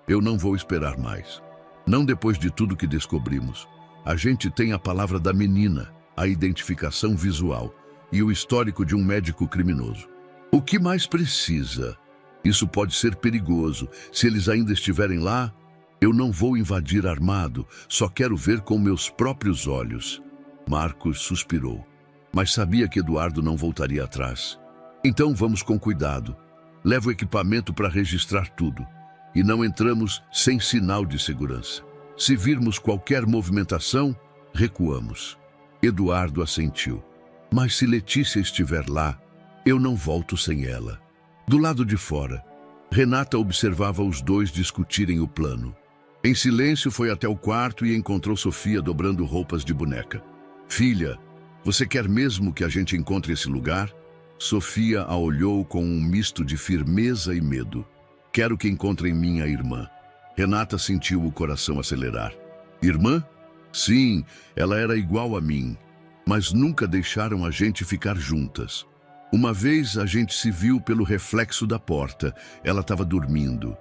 eu não vou esperar mais. Não depois de tudo que descobrimos. A gente tem a palavra da menina, a identificação visual e o histórico de um médico criminoso. O que mais precisa? Isso pode ser perigoso. Se eles ainda estiverem lá, eu não vou invadir armado, só quero ver com meus próprios olhos. Marcos suspirou, mas sabia que Eduardo não voltaria atrás. Então vamos com cuidado. Leva o equipamento para registrar tudo. E não entramos sem sinal de segurança. Se virmos qualquer movimentação, recuamos. Eduardo assentiu. Mas se Letícia estiver lá, eu não volto sem ela. Do lado de fora, Renata observava os dois discutirem o plano. Em silêncio foi até o quarto e encontrou Sofia dobrando roupas de boneca. Filha, você quer mesmo que a gente encontre esse lugar? Sofia a olhou com um misto de firmeza e medo. Quero que encontrem minha irmã. Renata sentiu o coração acelerar. Irmã? Sim, ela era igual a mim, mas nunca deixaram a gente ficar juntas. Uma vez a gente se viu pelo reflexo da porta. Ela estava dormindo,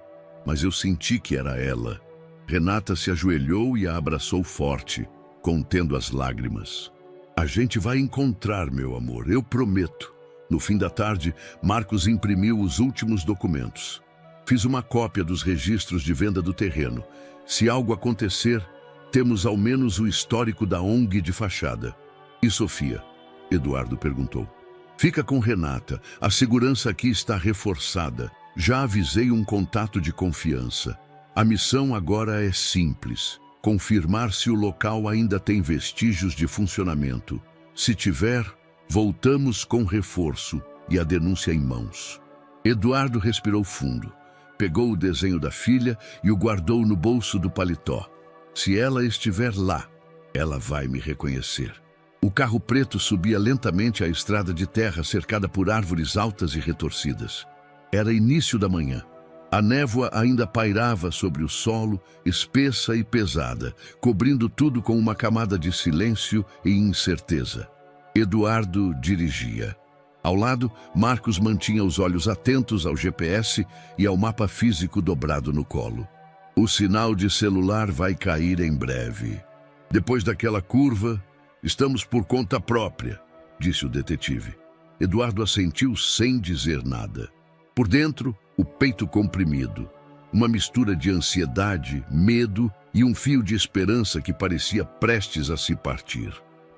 mas eu senti que era ela. Renata se ajoelhou e a abraçou forte, contendo as lágrimas. A gente vai encontrar, meu amor, eu prometo. No fim da tarde, Marcos imprimiu os últimos documentos. Fiz uma cópia dos registros de venda do terreno. Se algo acontecer, temos ao menos o histórico da ONG de fachada. E Sofia? Eduardo perguntou. Fica com Renata. A segurança aqui está reforçada. Já avisei um contato de confiança. A missão agora é simples. Confirmar se o local ainda tem vestígios de funcionamento. Se tiver, voltamos com reforço e a denúncia em mãos. Eduardo respirou fundo. Pegou o desenho da filha e o guardou no bolso do paletó. Se ela estiver lá, ela vai me reconhecer. O carro preto subia lentamente a estrada de terra cercada por árvores altas e retorcidas. Era início da manhã. A névoa ainda pairava sobre o solo, espessa e pesada, cobrindo tudo com uma camada de silêncio e incerteza. Eduardo dirigia. Ao lado, Marcos mantinha os olhos atentos ao GPS e ao mapa físico dobrado no colo. O sinal de celular vai cair em breve. Depois daquela curva, estamos por conta própria, disse o detetive. Eduardo assentiu sem dizer nada. Por dentro, o peito comprimido. Uma mistura de ansiedade, medo e um fio de esperança que parecia prestes a se partir.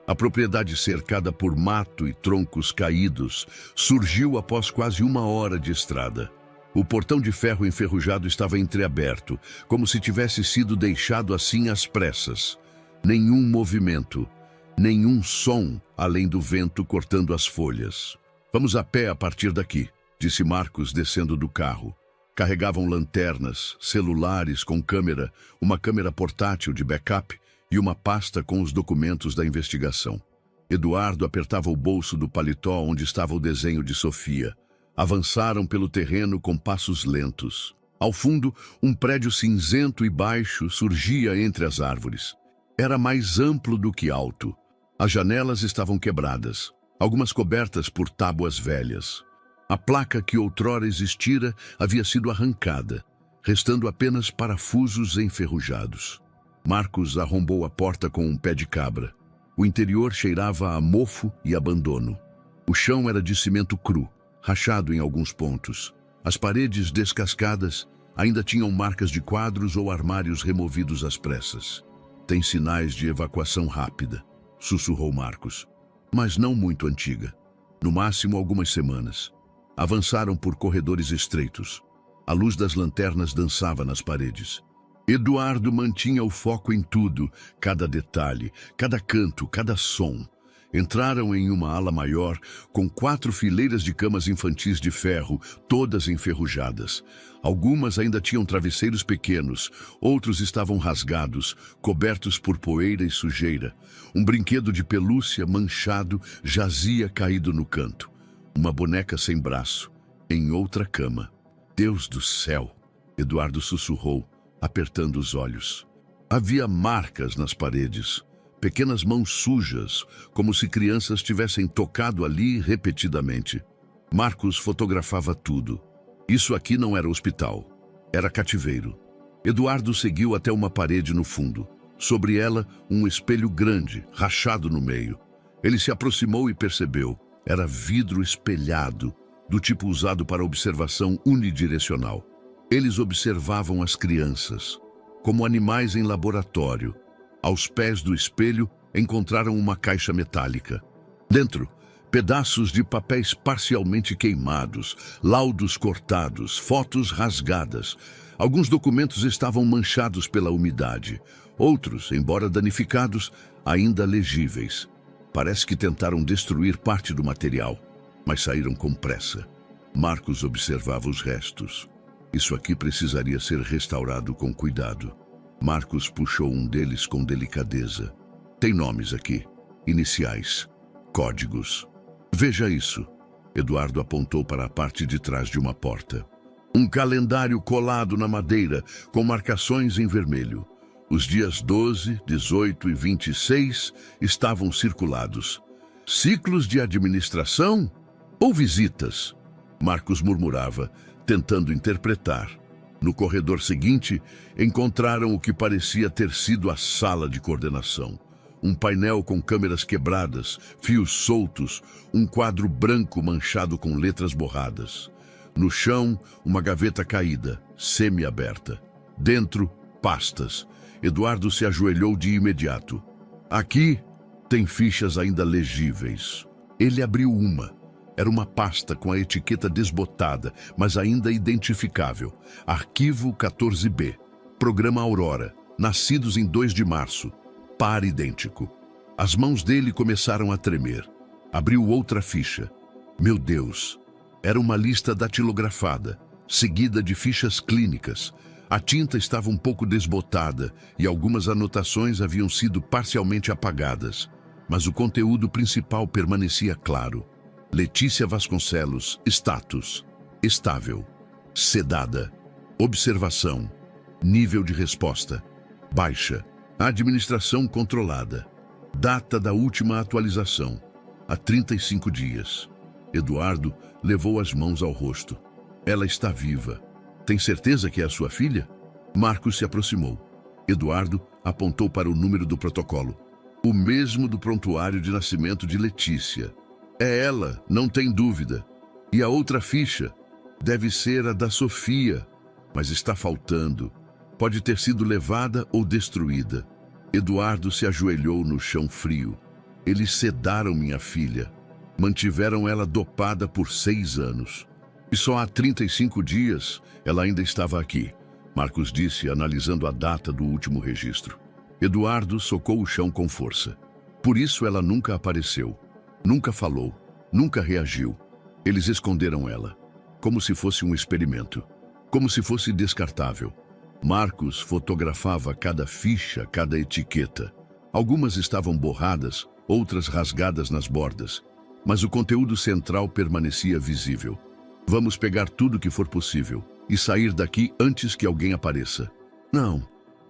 A propriedade cercada por mato e troncos caídos surgiu após quase 1 hora de estrada. O portão de ferro enferrujado estava entreaberto, como se tivesse sido deixado assim às pressas. Nenhum movimento, nenhum som além do vento cortando as folhas. Vamos a pé a partir daqui, disse Marcos descendo do carro. Carregavam lanternas, celulares com câmera, uma câmera portátil de backup e uma pasta com os documentos da investigação. Eduardo apertava o bolso do paletó onde estava o desenho de Sofia. Avançaram pelo terreno com passos lentos. Ao fundo, um prédio cinzento e baixo surgia entre as árvores. Era mais amplo do que alto. As janelas estavam quebradas, algumas cobertas por tábuas velhas. A placa que outrora existira havia sido arrancada, restando apenas parafusos enferrujados. Marcos arrombou a porta com um pé de cabra. O interior cheirava a mofo e abandono. O chão era de cimento cru, rachado em alguns pontos. As paredes descascadas ainda tinham marcas de quadros ou armários removidos às pressas. Tem sinais de evacuação rápida, sussurrou Marcos, mas não muito antiga. No máximo algumas semanas. Avançaram por corredores estreitos. A luz das lanternas dançava nas paredes. Eduardo mantinha o foco em tudo, cada detalhe, cada canto, cada som. Entraram em uma ala maior, com 4 fileiras de camas infantis de ferro, todas enferrujadas. Algumas ainda tinham travesseiros pequenos, outros estavam rasgados, cobertos por poeira e sujeira. Um brinquedo de pelúcia manchado jazia caído no canto. Uma boneca sem braço, em outra cama. Deus do céu! Eduardo sussurrou, apertando os olhos. Havia marcas nas paredes. Pequenas mãos sujas, como se crianças tivessem tocado ali repetidamente. Marcos fotografava tudo. Isso aqui não era hospital, era cativeiro. Eduardo seguiu até uma parede no fundo. Sobre ela, um espelho grande, rachado no meio. Ele se aproximou e percebeu. Era vidro espelhado, do tipo usado para observação unidirecional. Eles observavam as crianças, como animais em laboratório. Aos pés do espelho, encontraram uma caixa metálica. Dentro, pedaços de papéis parcialmente queimados, laudos cortados, fotos rasgadas. Alguns documentos estavam manchados pela umidade. Outros, embora danificados, ainda legíveis. Parece que tentaram destruir parte do material, mas saíram com pressa. Marcos observava os restos. Isso aqui precisaria ser restaurado com cuidado. Marcos puxou um deles com delicadeza. Tem nomes aqui, iniciais, códigos. Veja isso. Eduardo apontou para a parte de trás de uma porta. Um calendário colado na madeira, com marcações em vermelho. Os dias 12, 18 e 26 estavam circulados. Ciclos de administração ou visitas? Marcos murmurava, tentando interpretar. No corredor seguinte, encontraram o que parecia ter sido a sala de coordenação. Um painel com câmeras quebradas, fios soltos, um quadro branco manchado com letras borradas. No chão, uma gaveta caída, semi-aberta. Dentro, pastas. Eduardo se ajoelhou de imediato. Aqui tem fichas ainda legíveis. Ele abriu uma. Era uma pasta com a etiqueta desbotada, mas ainda identificável. Arquivo 14B. Programa Aurora. Nascidos em 2 de março. Par idêntico. As mãos dele começaram a tremer. Abriu outra ficha. Meu Deus! Era uma lista datilografada, seguida de fichas clínicas. A tinta estava um pouco desbotada e algumas anotações haviam sido parcialmente apagadas. Mas o conteúdo principal permanecia claro. Letícia Vasconcelos, status, estável, sedada, observação, nível de resposta, baixa, administração controlada, data da última atualização, há 35 dias. Eduardo levou as mãos ao rosto. Ela está viva. Tem certeza que é a sua filha? Marcos se aproximou. Eduardo apontou para o número do protocolo. O mesmo do prontuário de nascimento de Letícia. É ela, não tem dúvida. E a outra ficha deve ser a da Sofia, mas está faltando. Pode ter sido levada ou destruída. Eduardo se ajoelhou no chão frio. Eles sedaram minha filha. Mantiveram ela dopada por 6 anos. E só há 35 dias ela ainda estava aqui, Marcos disse, analisando a data do último registro. Eduardo socou o chão com força. Por isso ela nunca apareceu. Nunca falou, nunca reagiu. Eles esconderam ela, como se fosse um experimento, como se fosse descartável. Marcos fotografava cada ficha, cada etiqueta. Algumas estavam borradas, outras rasgadas nas bordas, mas o conteúdo central permanecia visível. Vamos pegar tudo que for possível e sair daqui antes que alguém apareça. Não,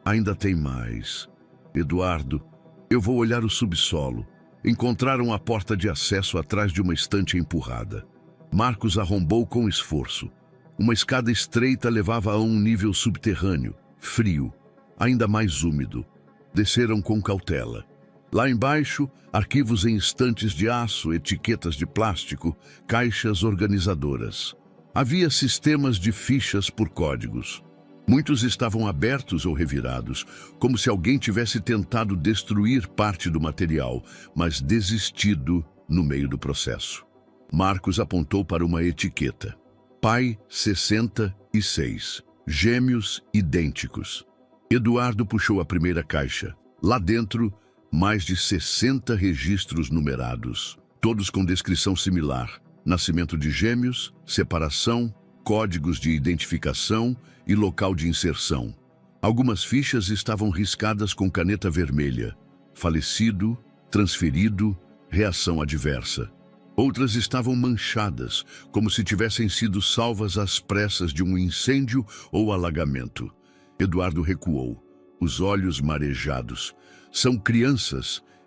ainda tem mais. Eduardo, eu vou olhar o subsolo. Encontraram a porta de acesso atrás de uma estante empurrada. Marcos arrombou com esforço. Uma escada estreita levava a um nível subterrâneo, frio, ainda mais úmido. Desceram com cautela. Lá embaixo, arquivos em estantes de aço, etiquetas de plástico, caixas organizadoras. Havia sistemas de fichas por códigos. Muitos estavam abertos ou revirados, como se alguém tivesse tentado destruir parte do material, mas desistido no meio do processo. Marcos apontou para uma etiqueta. Pai 66. Gêmeos idênticos. Eduardo puxou a primeira caixa. Lá dentro, Mais de 60 registros numerados, todos com descrição similar: nascimento de gêmeos, separação, códigos de identificação e local de inserção. Algumas fichas estavam riscadas com caneta vermelha: falecido, transferido, reação adversa. Outras estavam manchadas, como se tivessem sido salvas às pressas de um incêndio ou alagamento. Eduardo recuou, os olhos marejados.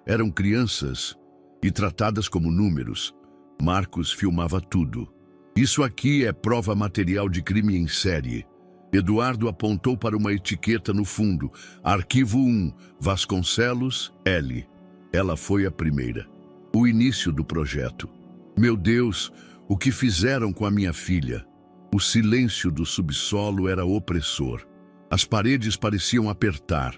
Eram crianças, e tratadas como números. Marcos filmava tudo. Isso aqui é prova material de crime em série. Eduardo apontou para uma etiqueta no fundo: Arquivo 1, Vasconcelos, L. Ela foi a primeira. O início do projeto. Meu Deus, o que fizeram com a minha filha? O silêncio do subsolo era opressor. As paredes pareciam apertar.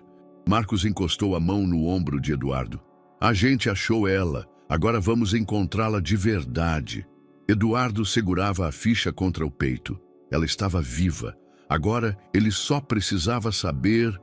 Marcos encostou a mão no ombro de Eduardo. A gente achou ela. Agora vamos encontrá-la de verdade. Eduardo segurava a ficha contra o peito. Ela estava viva. Agora ele só precisava saber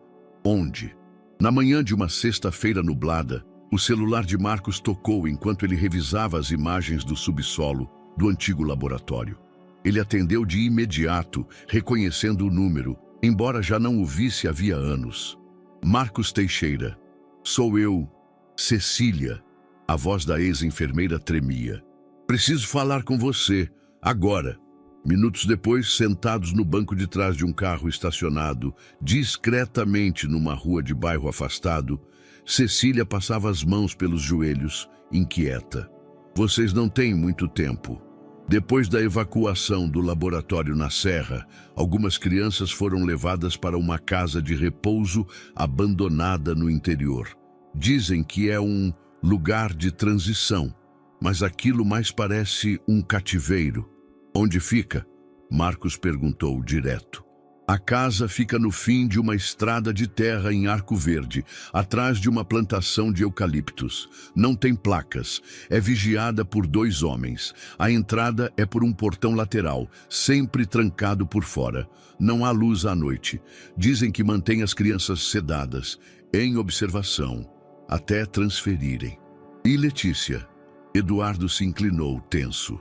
onde. Na manhã de uma sexta-feira nublada, o celular de Marcos tocou enquanto ele revisava as imagens do subsolo do antigo laboratório. Ele atendeu de imediato, reconhecendo o número, embora já não o visse havia anos. Marcos Teixeira. Sou eu, Cecília. A voz da ex-enfermeira tremia. Preciso falar com você, agora. Minutos depois, sentados no banco de trás de um carro estacionado, discretamente numa rua de bairro afastado, Cecília passava as mãos pelos joelhos, inquieta. Vocês não têm muito tempo. Depois da evacuação do laboratório na Serra, algumas crianças foram levadas para uma casa de repouso abandonada no interior. Dizem que é um lugar de transição, mas aquilo mais parece um cativeiro. Onde fica? Marcos perguntou direto. A casa fica no fim de uma estrada de terra em Arco Verde, atrás de uma plantação de eucaliptos. Não tem placas. É vigiada por 2 homens. A entrada é por um portão lateral, sempre trancado por fora. Não há luz à noite. Dizem que mantém as crianças sedadas, em observação, até transferirem. E Letícia? Eduardo se inclinou, tenso.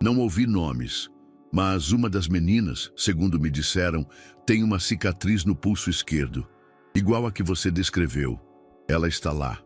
Não ouvi nomes, mas uma das meninas, segundo me disseram, tem uma cicatriz no pulso esquerdo, igual a que você descreveu. Ela está lá.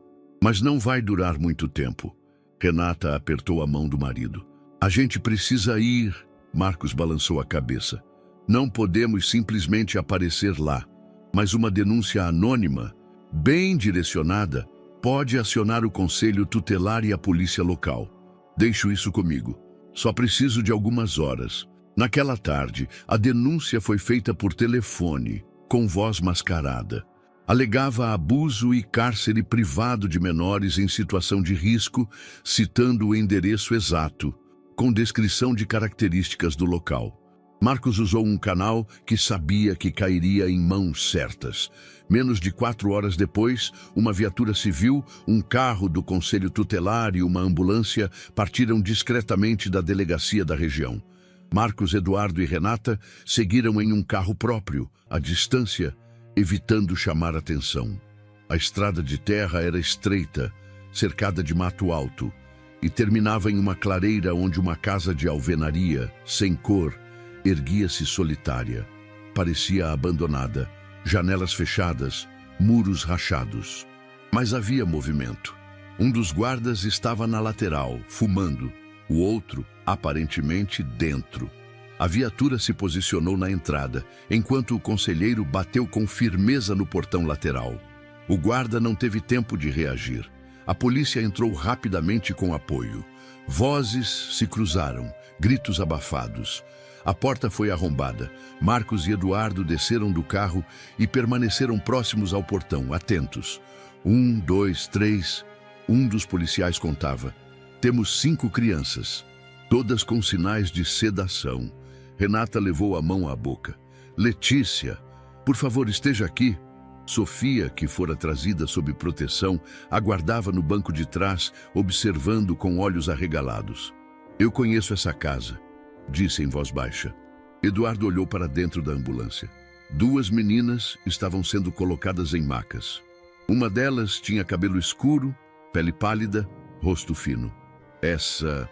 Mas não vai durar muito tempo. Renata apertou a mão do marido. A gente precisa ir. Marcos balançou a cabeça. Não podemos simplesmente aparecer lá, mas uma denúncia anônima, bem direcionada, pode acionar o conselho tutelar e a polícia local. Deixo isso comigo. Só preciso de algumas horas. Naquela tarde, a denúncia foi feita por telefone, com voz mascarada. Alegava abuso e cárcere privado de menores em situação de risco, citando o endereço exato, com descrição de características do local. Marcos usou um canal que sabia que cairia em mãos certas. Menos de 4 horas depois, uma viatura civil, um carro do Conselho Tutelar e uma ambulância partiram discretamente da delegacia da região. Marcos, Eduardo e Renata seguiram em um carro próprio, à distância, evitando chamar atenção. A estrada de terra era estreita, cercada de mato alto, e terminava em uma clareira onde uma casa de alvenaria, sem cor, erguia-se solitária. Parecia abandonada, janelas fechadas, muros rachados. Mas havia movimento. Um dos guardas estava na lateral, fumando. O outro, aparentemente, dentro. A viatura se posicionou na entrada, enquanto o conselheiro bateu com firmeza no portão lateral. O guarda não teve tempo de reagir. A polícia entrou rapidamente com apoio. Vozes se cruzaram, gritos abafados. A porta foi arrombada. Marcos e Eduardo desceram do carro e permaneceram próximos ao portão, atentos. 1, 2, 3. Um dos policiais contava. Temos 5 crianças, todas com sinais de sedação. Renata levou a mão à boca. Letícia, por favor, esteja aqui. Sofia, que fora trazida sob proteção, aguardava no banco de trás, observando com olhos arregalados. Eu conheço essa casa, disse em voz baixa. Eduardo olhou para dentro da ambulância. 2 meninas estavam sendo colocadas em macas. Uma delas tinha cabelo escuro, pele pálida, rosto fino. Essa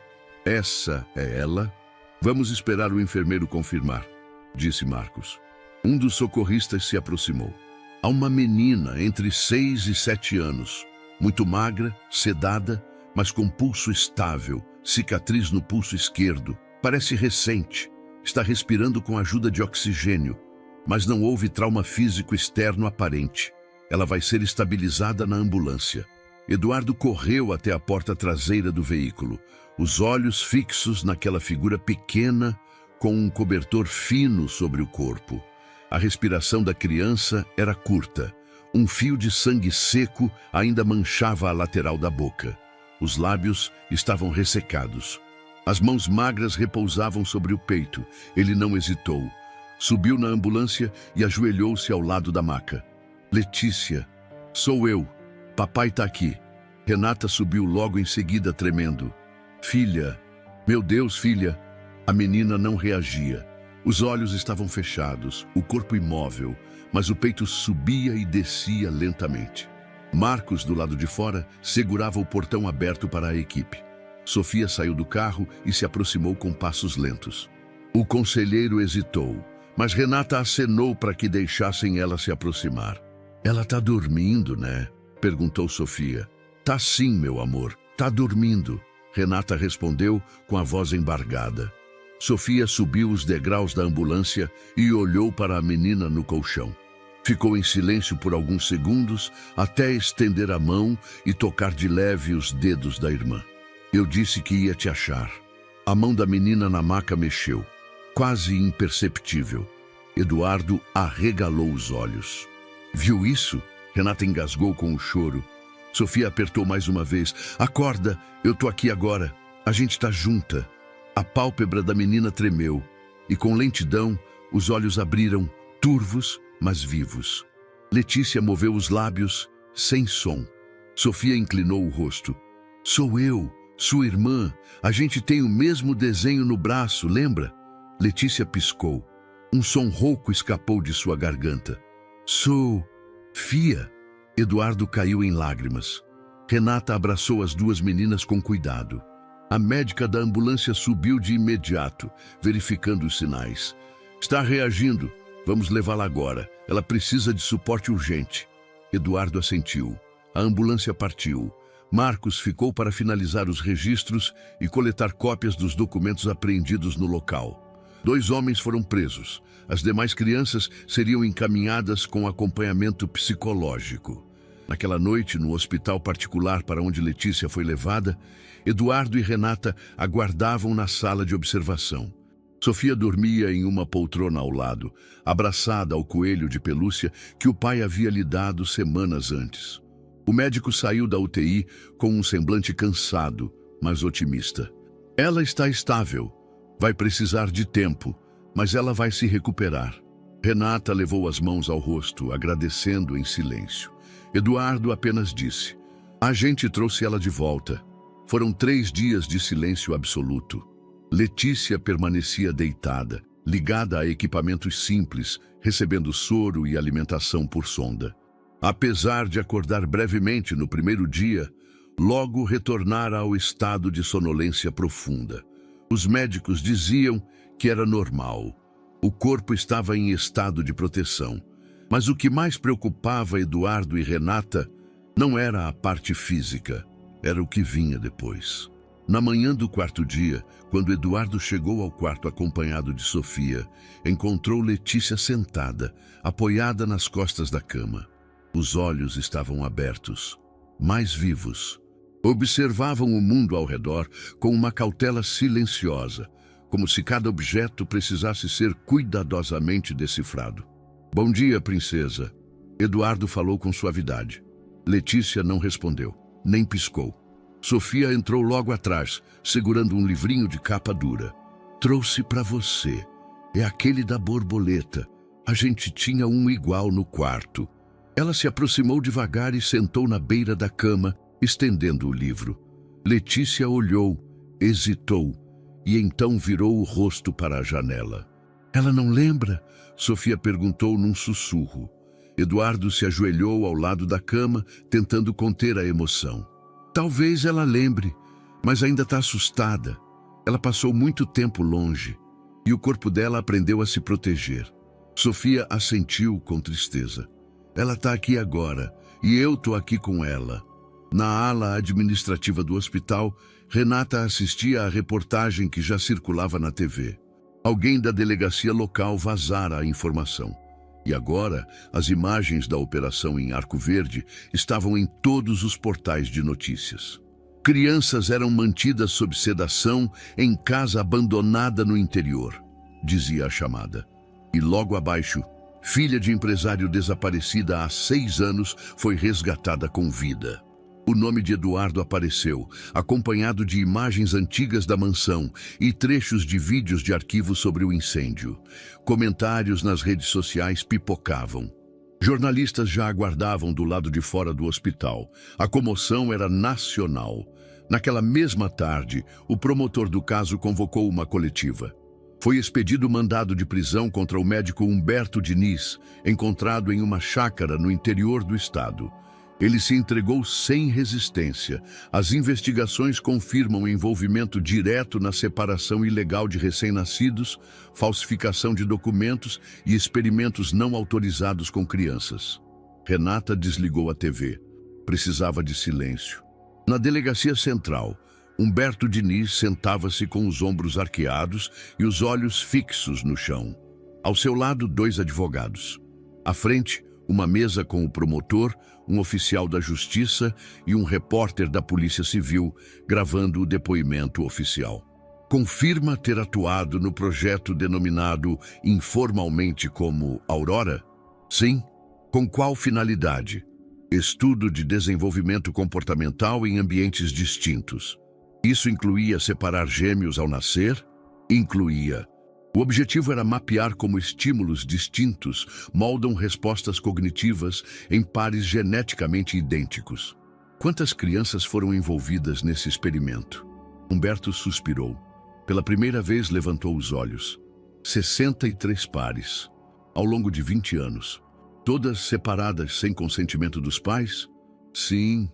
é ela? Vamos esperar o enfermeiro confirmar, disse Marcos. Um dos socorristas se aproximou. Há uma menina entre 6 e 7 anos, muito magra, sedada, mas com pulso estável, cicatriz no pulso esquerdo. Parece recente, está respirando com a ajuda de oxigênio, mas não houve trauma físico externo aparente. Ela vai ser estabilizada na ambulância. Eduardo correu até a porta traseira do veículo, os olhos fixos naquela figura pequena com um cobertor fino sobre o corpo. A respiração da criança era curta. Um fio de sangue seco ainda manchava a lateral da boca. Os lábios estavam ressecados. As mãos magras repousavam sobre o peito. Ele não hesitou. Subiu na ambulância e ajoelhou-se ao lado da maca. Letícia, sou eu. Papai tá aqui. Renata subiu logo em seguida, tremendo. Filha, meu Deus, filha. A menina não reagia. Os olhos estavam fechados, o corpo imóvel, mas o peito subia e descia lentamente. Marcos, do lado de fora, segurava o portão aberto para a equipe. Sofia saiu do carro e se aproximou com passos lentos. O conselheiro hesitou, mas Renata acenou para que deixassem ela se aproximar. Ela tá dormindo, né? Perguntou Sofia. Tá sim, meu amor, tá dormindo. Renata respondeu com a voz embargada. Sofia subiu os degraus da ambulância e olhou para a menina no colchão. Ficou em silêncio por alguns segundos até estender a mão e tocar de leve os dedos da irmã. Eu disse que ia te achar. A mão da menina na maca mexeu, quase imperceptível. Eduardo arregalou os olhos. Viu isso? Renata engasgou com o choro. Sofia apertou mais uma vez. Acorda, eu tô aqui agora. A gente tá junta. A pálpebra da menina tremeu e com lentidão os olhos abriram, turvos, mas vivos. Letícia moveu os lábios, sem som. Sofia inclinou o rosto. Sou eu, sua irmã. A gente tem o mesmo desenho no braço, lembra? Letícia piscou. Um som rouco escapou de sua garganta. Sofia. Eduardo caiu em lágrimas. Renata abraçou as duas meninas com cuidado. A médica da ambulância subiu de imediato, verificando os sinais. Está reagindo. Vamos levá-la agora. Ela precisa de suporte urgente. Eduardo assentiu. A ambulância partiu. Marcos ficou para finalizar os registros e coletar cópias dos documentos apreendidos no local. 2 homens foram presos. As demais crianças seriam encaminhadas com acompanhamento psicológico. Naquela noite, no hospital particular para onde Letícia foi levada, Eduardo e Renata aguardavam na sala de observação. Sofia dormia em uma poltrona ao lado, abraçada ao coelho de pelúcia que o pai havia lhe dado semanas antes. O médico saiu da UTI com um semblante cansado, mas otimista. Ela está estável. Vai precisar de tempo, mas ela vai se recuperar. Renata levou as mãos ao rosto, agradecendo em silêncio. Eduardo apenas disse: a gente trouxe ela de volta. Foram 3 dias de silêncio absoluto. Letícia permanecia deitada, ligada a equipamentos simples, recebendo soro e alimentação por sonda. Apesar de acordar brevemente no primeiro dia, logo retornara ao estado de sonolência profunda. Os médicos diziam que era normal. O corpo estava em estado de proteção. Mas o que mais preocupava Eduardo e Renata não era a parte física, era o que vinha depois. Na manhã do 4º dia, quando Eduardo chegou ao quarto acompanhado de Sofia, encontrou Letícia sentada, apoiada nas costas da cama. Os olhos estavam abertos, mais vivos. Observavam o mundo ao redor com uma cautela silenciosa, como se cada objeto precisasse ser cuidadosamente decifrado. Bom dia, princesa. Eduardo falou com suavidade. Letícia não respondeu, nem piscou. Sofia entrou logo atrás, segurando um livrinho de capa dura. Trouxe para você. É aquele da borboleta. A gente tinha um igual no quarto. Ela se aproximou devagar e sentou na beira da cama, estendendo o livro. Letícia olhou, hesitou, e então virou o rosto para a janela. Ela não lembra? Sofia perguntou num sussurro. Eduardo se ajoelhou ao lado da cama, tentando conter a emoção. Talvez ela lembre, mas ainda está assustada. Ela passou muito tempo longe e o corpo dela aprendeu a se proteger. Sofia assentiu com tristeza. Ela está aqui agora e eu estou aqui com ela. Na ala administrativa do hospital, Renata assistia à reportagem que já circulava na TV. Alguém da delegacia local vazara a informação. E agora, as imagens da operação em Arco Verde estavam em todos os portais de notícias. Crianças eram mantidas sob sedação em casa abandonada no interior, dizia a chamada. E logo abaixo, filha de empresário desaparecida há 6 anos foi resgatada com vida. O nome de Eduardo apareceu, acompanhado de imagens antigas da mansão e trechos de vídeos de arquivo sobre o incêndio. Comentários nas redes sociais pipocavam. Jornalistas já aguardavam do lado de fora do hospital. A comoção era nacional. Naquela mesma tarde, o promotor do caso convocou uma coletiva. Foi expedido mandado de prisão contra o médico Humberto Diniz, encontrado em uma chácara no interior do estado. Ele se entregou sem resistência. As investigações confirmam o envolvimento direto na separação ilegal de recém-nascidos, falsificação de documentos e experimentos não autorizados com crianças. Renata desligou a TV. Precisava de silêncio. Na delegacia central, Humberto Diniz sentava-se com os ombros arqueados e os olhos fixos no chão. Ao seu lado, 2 advogados. À frente, uma mesa com o promotor, um oficial da Justiça e um repórter da Polícia Civil gravando o depoimento oficial. Confirma ter atuado no projeto denominado informalmente como Aurora? Sim. Com qual finalidade? Estudo de desenvolvimento comportamental em ambientes distintos. Isso incluía separar gêmeos ao nascer? Incluía. O objetivo era mapear como estímulos distintos moldam respostas cognitivas em pares geneticamente idênticos. Quantas crianças foram envolvidas nesse experimento? Humberto suspirou. Pela primeira vez levantou os olhos. 63 pares, ao longo de 20 anos. Todas separadas sem consentimento dos pais? Sim.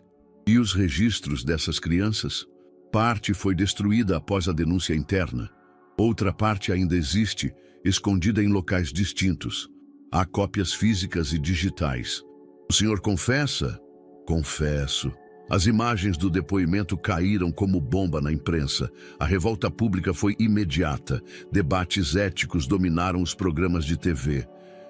E os registros dessas crianças? Parte foi destruída após a denúncia interna. Outra parte ainda existe, escondida em locais distintos. Há cópias físicas e digitais. O senhor confessa? Confesso. As imagens do depoimento caíram como bomba na imprensa. A revolta pública foi imediata. Debates éticos dominaram os programas de TV.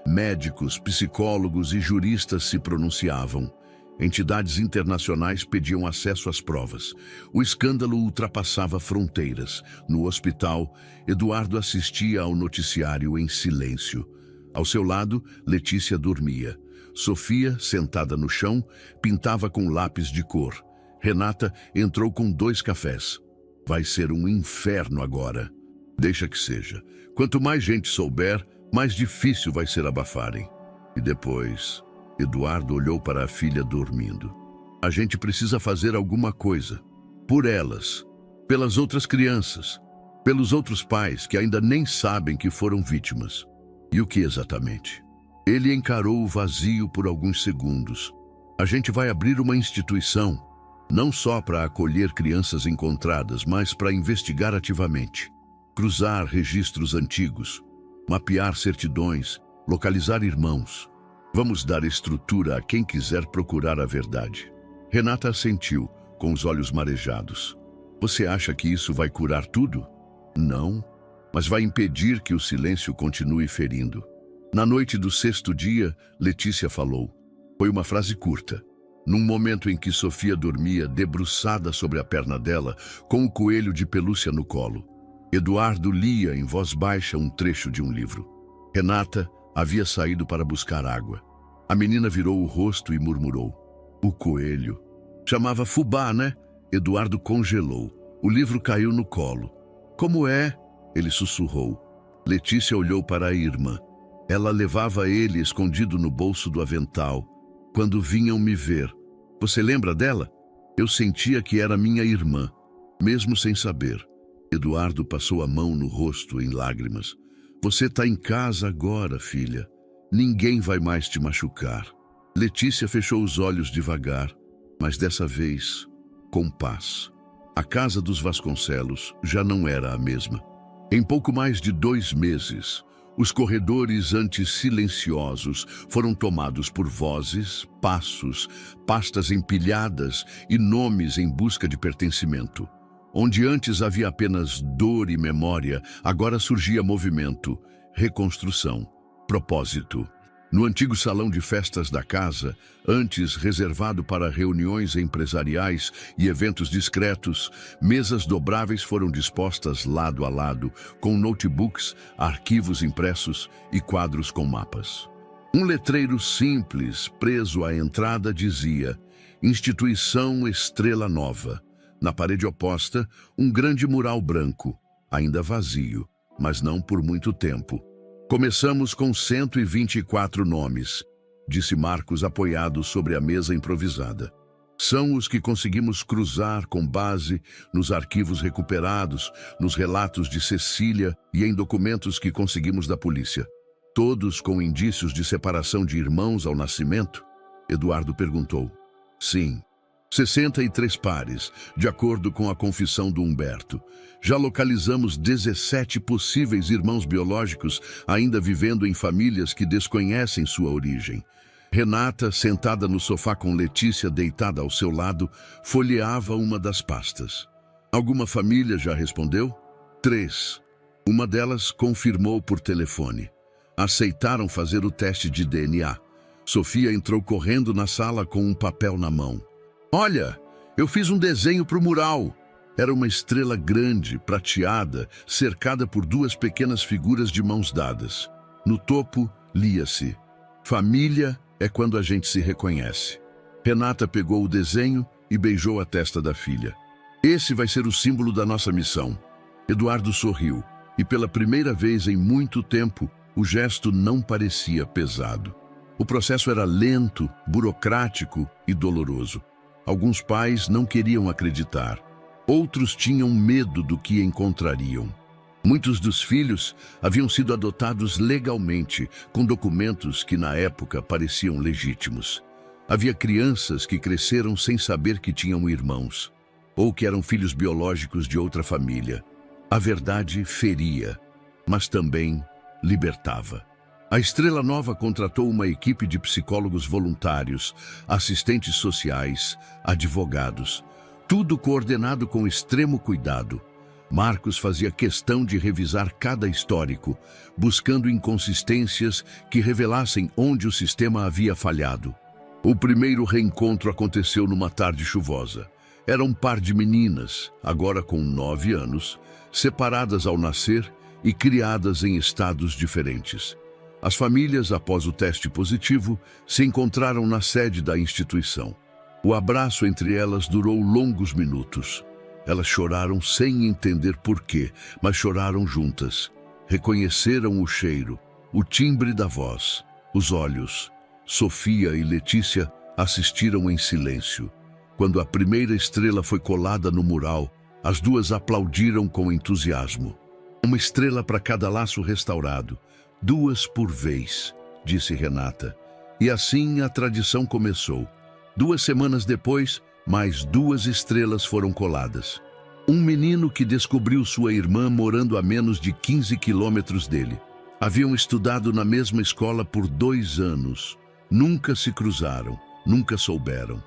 Médicos, psicólogos e juristas se pronunciavam. Entidades internacionais pediam acesso às provas. O escândalo ultrapassava fronteiras. No hospital, Eduardo assistia ao noticiário em silêncio. Ao seu lado, Letícia dormia. Sofia, sentada no chão, pintava com lápis de cor. Renata entrou com 2 cafés. Vai ser um inferno agora. Deixa que seja. Quanto mais gente souber, mais difícil vai ser abafarem. E depois... Eduardo olhou para a filha dormindo. A gente precisa fazer alguma coisa. Por elas. Pelas outras crianças. Pelos outros pais que ainda nem sabem que foram vítimas. E o que exatamente? Ele encarou o vazio por alguns segundos. A gente vai abrir uma instituição. Não só para acolher crianças encontradas, mas para investigar ativamente. Cruzar registros antigos. Mapear certidões. Localizar irmãos. Vamos dar estrutura a quem quiser procurar a verdade. Renata assentiu, com os olhos marejados. Você acha que isso vai curar tudo? Não, mas vai impedir que o silêncio continue ferindo. Na noite do 6º dia, Letícia falou. Foi uma frase curta. Num momento em que Sofia dormia debruçada sobre a perna dela, com o coelho de pelúcia no colo. Eduardo lia em voz baixa um trecho de um livro. Renata havia saído para buscar água. A menina virou o rosto e murmurou. O coelho. Chamava fubá, né? Eduardo congelou. O livro caiu no colo. Como é? Ele sussurrou. Letícia olhou para a irmã. Ela levava ele escondido no bolso do avental. Quando vinham me ver. Você lembra dela? Eu sentia que era minha irmã, mesmo sem saber. Eduardo passou a mão no rosto em lágrimas. Você está em casa agora, filha. Ninguém vai mais te machucar. Letícia fechou os olhos devagar, mas dessa vez, com paz. A casa dos Vasconcelos já não era a mesma. Em pouco mais de 2 meses, os corredores antes silenciosos foram tomados por vozes, passos, pastas empilhadas e nomes em busca de pertencimento. Onde antes havia apenas dor e memória, agora surgia movimento, reconstrução, propósito. No antigo salão de festas da casa, antes reservado para reuniões empresariais e eventos discretos, mesas dobráveis foram dispostas lado a lado, com notebooks, arquivos impressos e quadros com mapas. Um letreiro simples, preso à entrada, dizia: Instituição Estrela Nova. Na parede oposta, um grande mural branco, ainda vazio, mas não por muito tempo. Começamos com 124 nomes, disse Marcos apoiado sobre a mesa improvisada. São os que conseguimos cruzar com base nos arquivos recuperados, nos relatos de Cecília e em documentos que conseguimos da polícia. Todos com indícios de separação de irmãos ao nascimento? Eduardo perguntou. Sim. 63 pares, de acordo com a confissão do Humberto. Já localizamos 17 possíveis irmãos biológicos ainda vivendo em famílias que desconhecem sua origem. Renata, sentada no sofá com Letícia deitada ao seu lado, folheava uma das pastas. Alguma família já respondeu? 3. Uma delas confirmou por telefone. Aceitaram fazer o teste de DNA. Sofia entrou correndo na sala com um papel na mão. Olha, eu fiz um desenho para o mural. Era uma estrela grande, prateada, cercada por 2 pequenas figuras de mãos dadas. No topo, lia-se: Família é quando a gente se reconhece. Renata pegou o desenho e beijou a testa da filha. Esse vai ser o símbolo da nossa missão. Eduardo sorriu, e pela primeira vez em muito tempo, o gesto não parecia pesado. O processo era lento, burocrático e doloroso. Alguns pais não queriam acreditar. Outros tinham medo do que encontrariam. Muitos dos filhos haviam sido adotados legalmente, com documentos que na época pareciam legítimos. Havia crianças que cresceram sem saber que tinham irmãos, ou que eram filhos biológicos de outra família. A verdade feria, mas também libertava. A Estrela Nova contratou uma equipe de psicólogos voluntários, assistentes sociais, advogados, tudo coordenado com extremo cuidado. Marcos fazia questão de revisar cada histórico, buscando inconsistências que revelassem onde o sistema havia falhado. O primeiro reencontro aconteceu numa tarde chuvosa. Era um par de meninas, agora com 9 anos, separadas ao nascer e criadas em estados diferentes. As famílias, após o teste positivo, se encontraram na sede da instituição. O abraço entre elas durou longos minutos. Elas choraram sem entender porquê, mas choraram juntas. Reconheceram o cheiro, o timbre da voz, os olhos. Sofia e Letícia assistiram em silêncio. Quando a primeira estrela foi colada no mural, as duas aplaudiram com entusiasmo. Uma estrela para cada laço restaurado. 2 por vez, disse Renata. E assim a tradição começou. 2 semanas depois, mais 2 estrelas foram coladas. Um menino que descobriu sua irmã morando a menos de 15 quilômetros dele. Haviam estudado na mesma escola por 2 anos. Nunca se cruzaram, nunca souberam.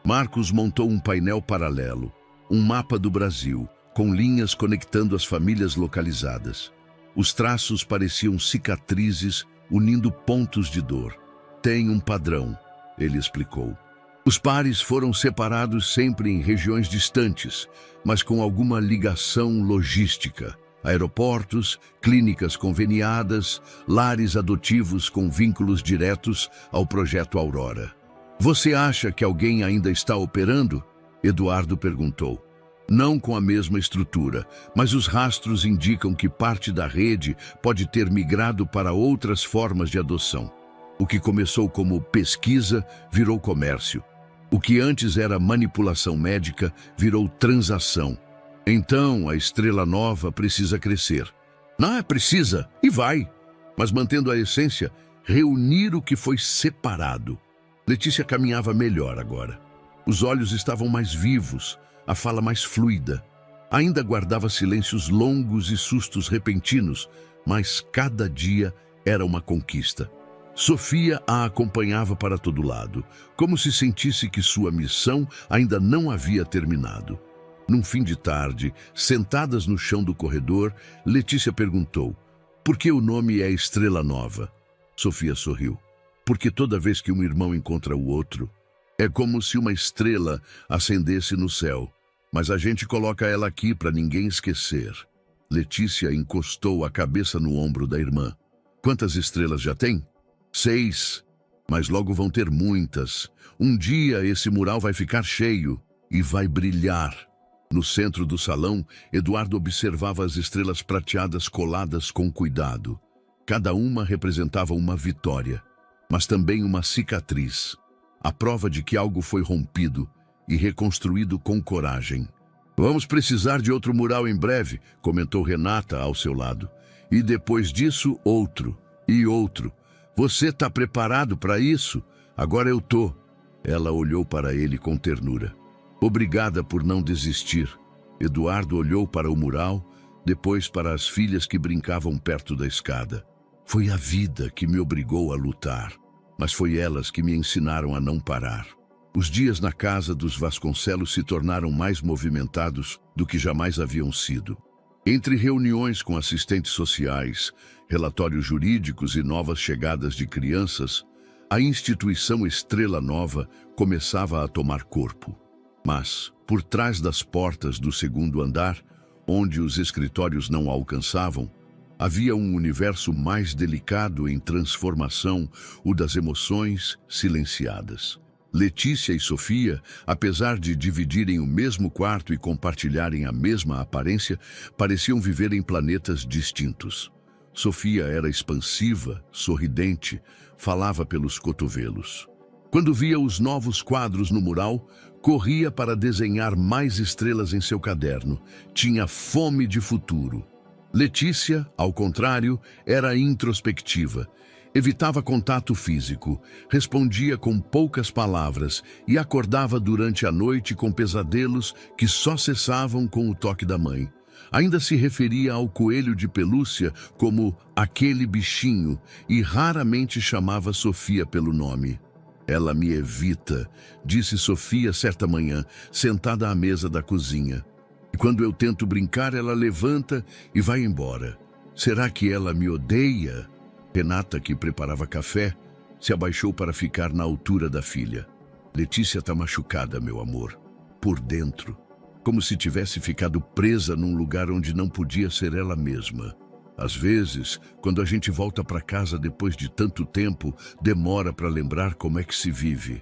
Marcos montou um painel paralelo, um mapa do Brasil, com linhas conectando as famílias localizadas. Os traços pareciam cicatrizes, unindo pontos de dor. Tem um padrão, ele explicou. Os pares foram separados sempre em regiões distantes, mas com alguma ligação logística. Aeroportos, clínicas conveniadas, lares adotivos com vínculos diretos ao projeto Aurora. Você acha que alguém ainda está operando? Eduardo perguntou. Não com a mesma estrutura, mas os rastros indicam que parte da rede pode ter migrado para outras formas de adoção. O que começou como pesquisa virou comércio. O que antes era manipulação médica virou transação. Então, a Estrela Nova precisa crescer. Não, precisa, e vai. Mas mantendo a essência, reunir o que foi separado. Letícia caminhava melhor agora. Os olhos estavam mais vivos, a fala mais fluida. Ainda guardava silêncios longos e sustos repentinos, mas cada dia era uma conquista. Sofia a acompanhava para todo lado, como se sentisse que sua missão ainda não havia terminado. Num fim de tarde, sentadas no chão do corredor, Letícia perguntou: por que o nome é Estrela Nova? Sofia sorriu. Porque toda vez que um irmão encontra o outro, é como se uma estrela acendesse no céu, mas a gente coloca ela aqui para ninguém esquecer. Letícia encostou a cabeça no ombro da irmã. Quantas estrelas já tem? 6, mas logo vão ter muitas. Um dia esse mural vai ficar cheio e vai brilhar. No centro do salão, Eduardo observava as estrelas prateadas coladas com cuidado. Cada uma representava uma vitória, mas também uma cicatriz, a prova de que algo foi rompido e reconstruído com coragem. Vamos precisar de outro mural em breve, comentou Renata ao seu lado. E depois disso, outro e outro. Você está preparado para isso? Agora eu tô. Ela olhou para ele com ternura. Obrigada por não desistir. Eduardo olhou para o mural, depois para as filhas que brincavam perto da escada. Foi a vida que me obrigou a lutar, mas foi elas que me ensinaram a não parar. Os dias na casa dos Vasconcelos se tornaram mais movimentados do que jamais haviam sido. Entre reuniões com assistentes sociais, relatórios jurídicos e novas chegadas de crianças, a instituição Estrela Nova começava a tomar corpo. Mas, por trás das portas do segundo andar, onde os escritórios não alcançavam, havia um universo mais delicado em transformação, o das emoções silenciadas. Letícia e Sofia, apesar de dividirem o mesmo quarto e compartilharem a mesma aparência, pareciam viver em planetas distintos. Sofia era expansiva, sorridente, falava pelos cotovelos. Quando via os novos quadros no mural, corria para desenhar mais estrelas em seu caderno. Tinha fome de futuro. Letícia, ao contrário, era introspectiva. Evitava contato físico, respondia com poucas palavras e acordava durante a noite com pesadelos que só cessavam com o toque da mãe. Ainda se referia ao coelho de pelúcia como aquele bichinho e raramente chamava Sofia pelo nome. Ela me evita, disse Sofia certa manhã, sentada à mesa da cozinha. E quando eu tento brincar, ela levanta e vai embora. Será que ela me odeia? Renata, que preparava café, se abaixou para ficar na altura da filha. Letícia está machucada, meu amor, por dentro, como se tivesse ficado presa num lugar onde não podia ser ela mesma. Às vezes, quando a gente volta para casa depois de tanto tempo, demora para lembrar como é que se vive.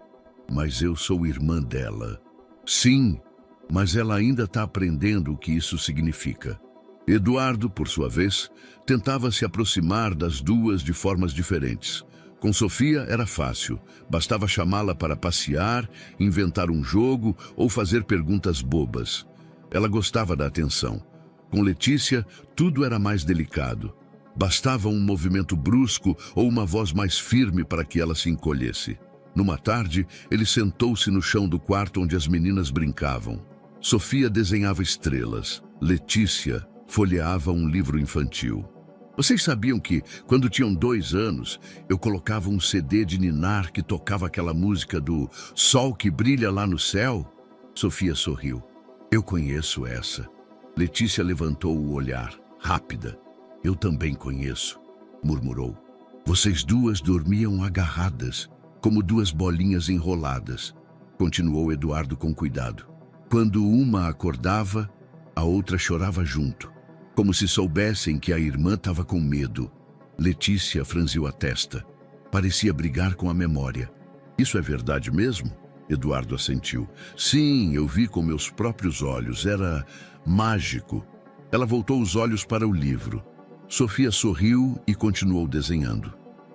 Mas eu sou irmã dela. Sim, mas ela ainda está aprendendo o que isso significa. Eduardo, por sua vez, tentava se aproximar das duas de formas diferentes. Com Sofia era fácil, bastava chamá-la para passear, inventar um jogo ou fazer perguntas bobas. Ela gostava da atenção. Com Letícia, tudo era mais delicado. Bastava um movimento brusco ou uma voz mais firme para que ela se encolhesse. Numa tarde, ele sentou-se no chão do quarto onde as meninas brincavam. Sofia desenhava estrelas. Letícia folheava um livro infantil. Vocês sabiam que, quando tinham 2 anos, eu colocava um CD de Ninar que tocava aquela música do Sol que Brilha Lá no Céu? Sofia sorriu. Eu conheço essa. Letícia levantou o olhar, rápida. Eu também conheço, murmurou. Vocês duas dormiam agarradas, como 2 bolinhas enroladas, continuou Eduardo com cuidado. Quando uma acordava, a outra chorava junto, como se soubessem que a irmã estava com medo. Letícia franziu a testa. Parecia brigar com a memória. Isso é verdade mesmo? Eduardo assentiu. Sim, eu vi com meus próprios olhos. Era mágico. Ela voltou os olhos para o livro. Sofia sorriu e continuou desenhando.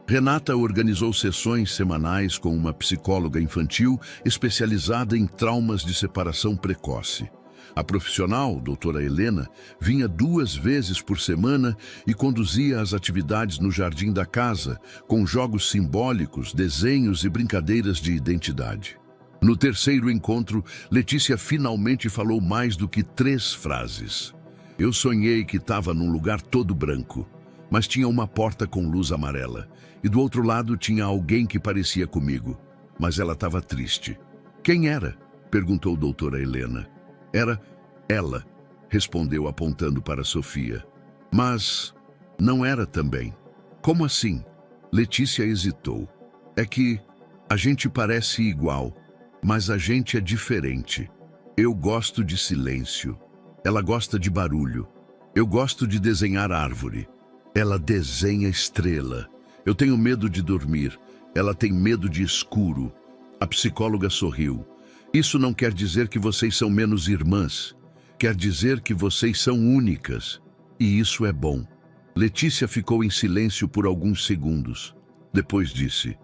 Renata organizou sessões semanais com uma psicóloga infantil especializada em traumas de separação precoce. A profissional, doutora Helena, vinha 2 vezes por semana e conduzia as atividades no jardim da casa, com jogos simbólicos, desenhos e brincadeiras de identidade. No terceiro encontro, Letícia finalmente falou mais do que 3 frases. Eu sonhei que estava num lugar todo branco, mas tinha uma porta com luz amarela, e do outro lado tinha alguém que parecia comigo, mas ela estava triste. Quem era? Perguntou doutora Helena. Era ela, respondeu apontando para Sofia. Mas não era também. Como assim? Letícia hesitou. É que a gente parece igual, mas a gente é diferente. Eu gosto de silêncio. Ela gosta de barulho. Eu gosto de desenhar árvore. Ela desenha estrela. Eu tenho medo de dormir. Ela tem medo de escuro. A psicóloga sorriu. Isso não quer dizer que vocês são menos irmãs. Quer dizer que vocês são únicas. E isso é bom. Letícia ficou em silêncio por alguns segundos. Depois disse: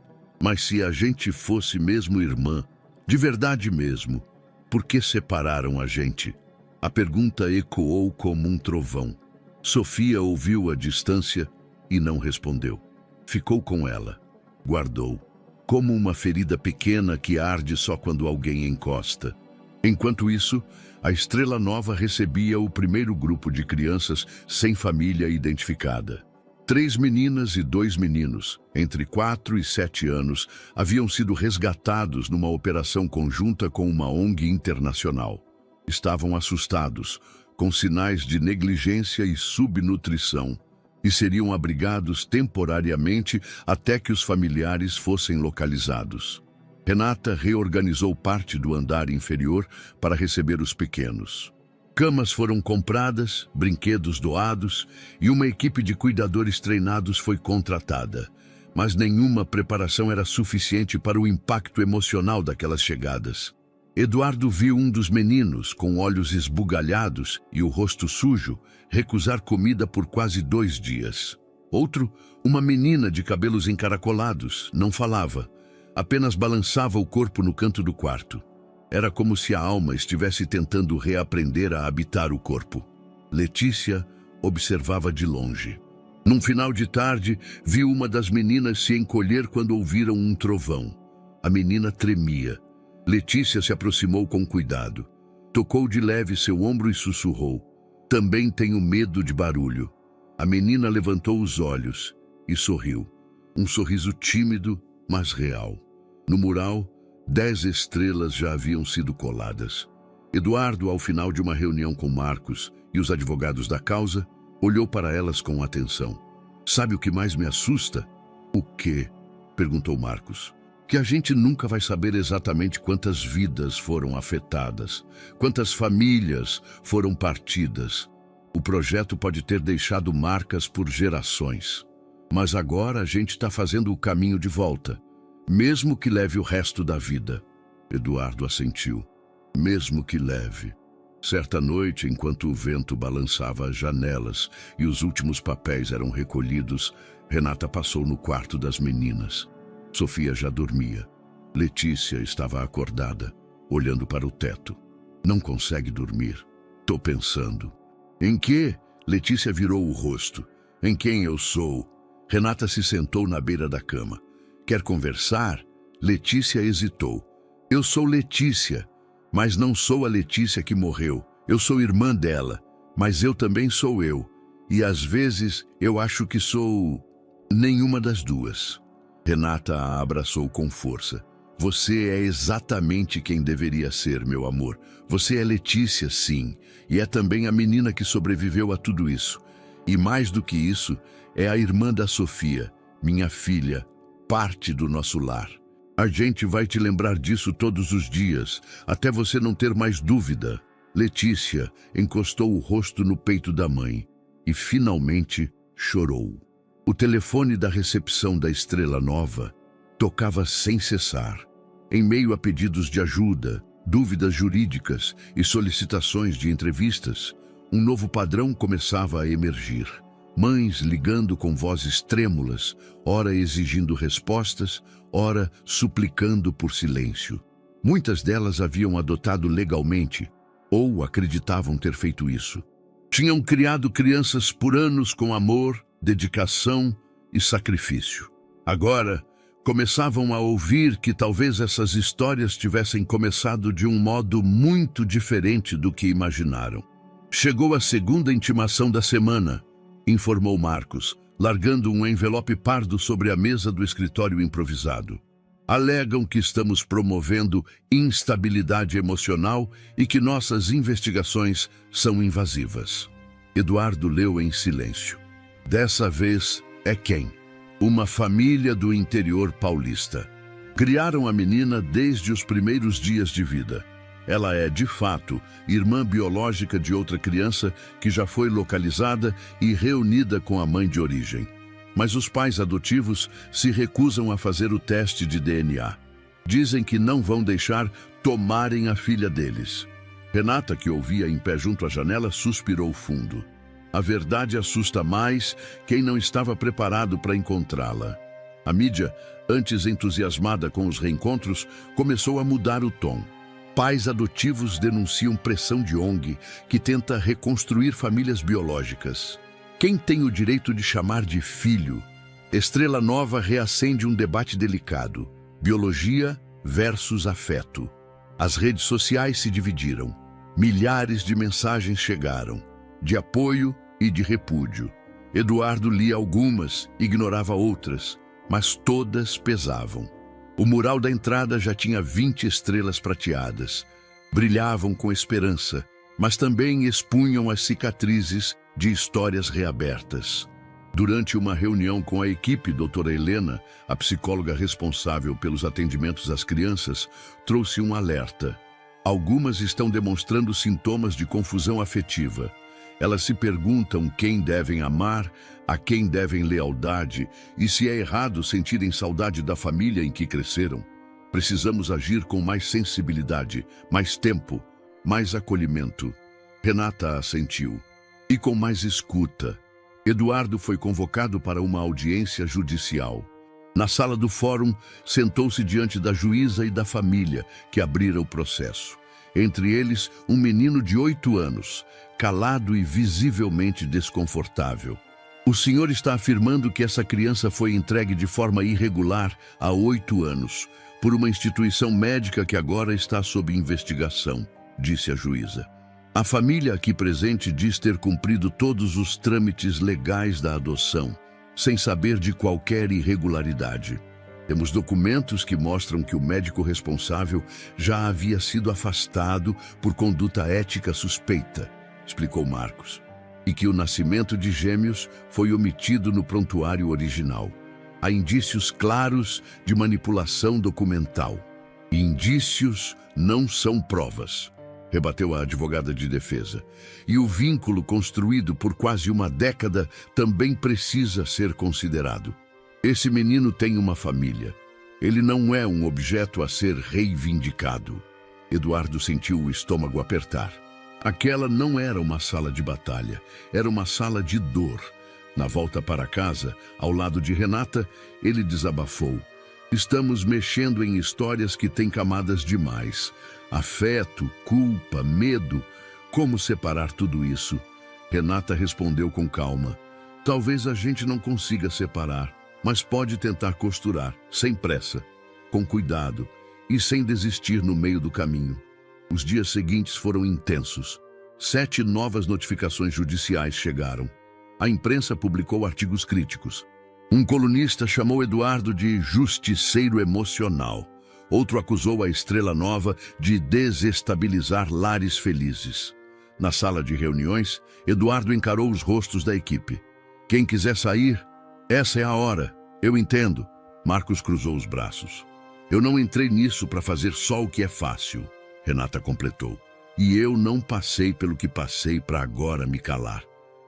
mas se a gente fosse mesmo irmã, de verdade mesmo, por que separaram a gente? A pergunta ecoou como um trovão. Sofia ouviu à distância e não respondeu. Ficou com ela. Guardou, como uma ferida pequena que arde só quando alguém encosta. Enquanto isso, a Estrela Nova recebia o primeiro grupo de crianças sem família identificada. 3 meninas e 2 meninos, entre 4 e 7 anos, haviam sido resgatados numa operação conjunta com uma ONG internacional. Estavam assustados, com sinais de negligência e subnutrição, e seriam abrigados temporariamente até que os familiares fossem localizados. Renata reorganizou parte do andar inferior para receber os pequenos. Camas foram compradas, brinquedos doados e uma equipe de cuidadores treinados foi contratada. Mas nenhuma preparação era suficiente para o impacto emocional daquelas chegadas. Eduardo viu um dos meninos, com olhos esbugalhados e o rosto sujo, recusar comida por quase 2 dias. Outro, uma menina de cabelos encaracolados, não falava, apenas balançava o corpo no canto do quarto. Era como se a alma estivesse tentando reaprender a habitar o corpo. Letícia observava de longe. Num final de tarde, viu uma das meninas se encolher quando ouviram um trovão. A menina tremia. Letícia se aproximou com cuidado. Tocou de leve seu ombro e sussurrou: também tenho medo de barulho. A menina levantou os olhos e sorriu. Um sorriso tímido, mas real. No mural, 10 estrelas já haviam sido coladas. Eduardo, ao final de uma reunião com Marcos e os advogados da causa, olhou para elas com atenção. Sabe o que mais me assusta? O quê? Perguntou Marcos. Que a gente nunca vai saber exatamente quantas vidas foram afetadas, quantas famílias foram partidas. O projeto pode ter deixado marcas por gerações. Mas agora a gente está fazendo o caminho de volta, mesmo que leve o resto da vida. Eduardo assentiu. Mesmo que leve. Certa noite, enquanto o vento balançava as janelas e os últimos papéis eram recolhidos, Renata passou no quarto das meninas. Sofia já dormia. Letícia estava acordada, olhando para o teto. Não consegue dormir. Tô pensando. Em que? Letícia virou o rosto. Em quem eu sou? Renata se sentou na beira da cama. Quer conversar? Letícia hesitou. Eu sou Letícia, mas não sou a Letícia que morreu. Eu sou irmã dela, mas eu também sou eu. E às vezes eu acho que sou nenhuma das duas. Renata a abraçou com força. Você é exatamente quem deveria ser, meu amor. Você é Letícia, sim, e é também a menina que sobreviveu a tudo isso. E mais do que isso, é a irmã da Sofia, minha filha, parte do nosso lar. A gente vai te lembrar disso todos os dias, até você não ter mais dúvida. Letícia encostou o rosto no peito da mãe e finalmente chorou. O telefone da recepção da Estrela Nova tocava sem cessar. Em meio a pedidos de ajuda, dúvidas jurídicas e solicitações de entrevistas, um novo padrão começava a emergir. Mães ligando com vozes trêmulas, ora exigindo respostas, ora suplicando por silêncio. Muitas delas haviam adotado legalmente, ou acreditavam ter feito isso. Tinham criado crianças por anos com amor, dedicação e sacrifício. Agora, começavam a ouvir que talvez essas histórias tivessem começado de um modo muito diferente do que imaginaram. Chegou a segunda intimação da semana, informou Marcos, largando um envelope pardo sobre a mesa do escritório improvisado. Alegam que estamos promovendo instabilidade emocional e que nossas investigações são invasivas. Eduardo leu em silêncio. Dessa vez é quem? Uma família do interior paulista. Criaram a menina desde os primeiros dias de vida. Ela é, de fato, irmã biológica de outra criança que já foi localizada e reunida com a mãe de origem. Mas os pais adotivos se recusam a fazer o teste de DNA. Dizem que não vão deixar tomarem a filha deles. Renata, que ouvia em pé junto à janela, suspirou fundo. A verdade assusta mais quem não estava preparado para encontrá-la. A mídia, antes entusiasmada com os reencontros, começou a mudar o tom. Pais adotivos denunciam pressão de ONG que tenta reconstruir famílias biológicas. Quem tem o direito de chamar de filho? Estrela Nova reacende um debate delicado. Biologia versus afeto. As redes sociais se dividiram. Milhares de mensagens chegaram, de apoio e de repúdio. Eduardo lia algumas, ignorava outras, mas todas pesavam. O mural da entrada já tinha 20 estrelas prateadas. Brilhavam com esperança, mas também expunham as cicatrizes de histórias reabertas. Durante uma reunião com a equipe, doutora Helena, a psicóloga responsável pelos atendimentos às crianças, trouxe um alerta. Algumas estão demonstrando sintomas de confusão afetiva. Elas se perguntam quem devem amar, a quem devem lealdade e se é errado sentirem saudade da família em que cresceram. Precisamos agir com mais sensibilidade, mais tempo, mais acolhimento. Renata assentiu. E com mais escuta. Eduardo foi convocado para uma audiência judicial. Na sala do fórum, sentou-se diante da juíza e da família, que abrira o processo. Entre eles, um menino de 8 anos, calado e visivelmente desconfortável. O senhor está afirmando que essa criança foi entregue de forma irregular há 8 anos, por uma instituição médica que agora está sob investigação, disse a juíza. A família aqui presente diz ter cumprido todos os trâmites legais da adoção, sem saber de qualquer irregularidade. Temos documentos que mostram que o médico responsável já havia sido afastado por conduta ética suspeita, explicou Marcos, e que o nascimento de gêmeos foi omitido no prontuário original. Há indícios claros de manipulação documental. Indícios não são provas, rebateu a advogada de defesa. E o vínculo construído por quase uma década também precisa ser considerado. Esse menino tem uma família. Ele não é um objeto a ser reivindicado. Eduardo sentiu o estômago apertar. Aquela não era uma sala de batalha, era uma sala de dor. Na volta para casa, ao lado de Renata, ele desabafou. Estamos mexendo em histórias que têm camadas demais. Afeto, culpa, medo. Como separar tudo isso? Renata respondeu com calma. Talvez a gente não consiga separar, mas pode tentar costurar, sem pressa, com cuidado e sem desistir no meio do caminho. Os dias seguintes foram intensos. 7 novas notificações judiciais chegaram. A imprensa publicou artigos críticos. Um colunista chamou Eduardo de justiceiro emocional. Outro acusou a Estrela Nova de desestabilizar lares felizes. Na sala de reuniões, Eduardo encarou os rostos da equipe. Quem quiser sair, essa é a hora. Eu entendo. Marcos cruzou os braços. Eu não entrei nisso para fazer só o que é fácil, Renata completou. E eu não passei pelo que passei para agora me calar.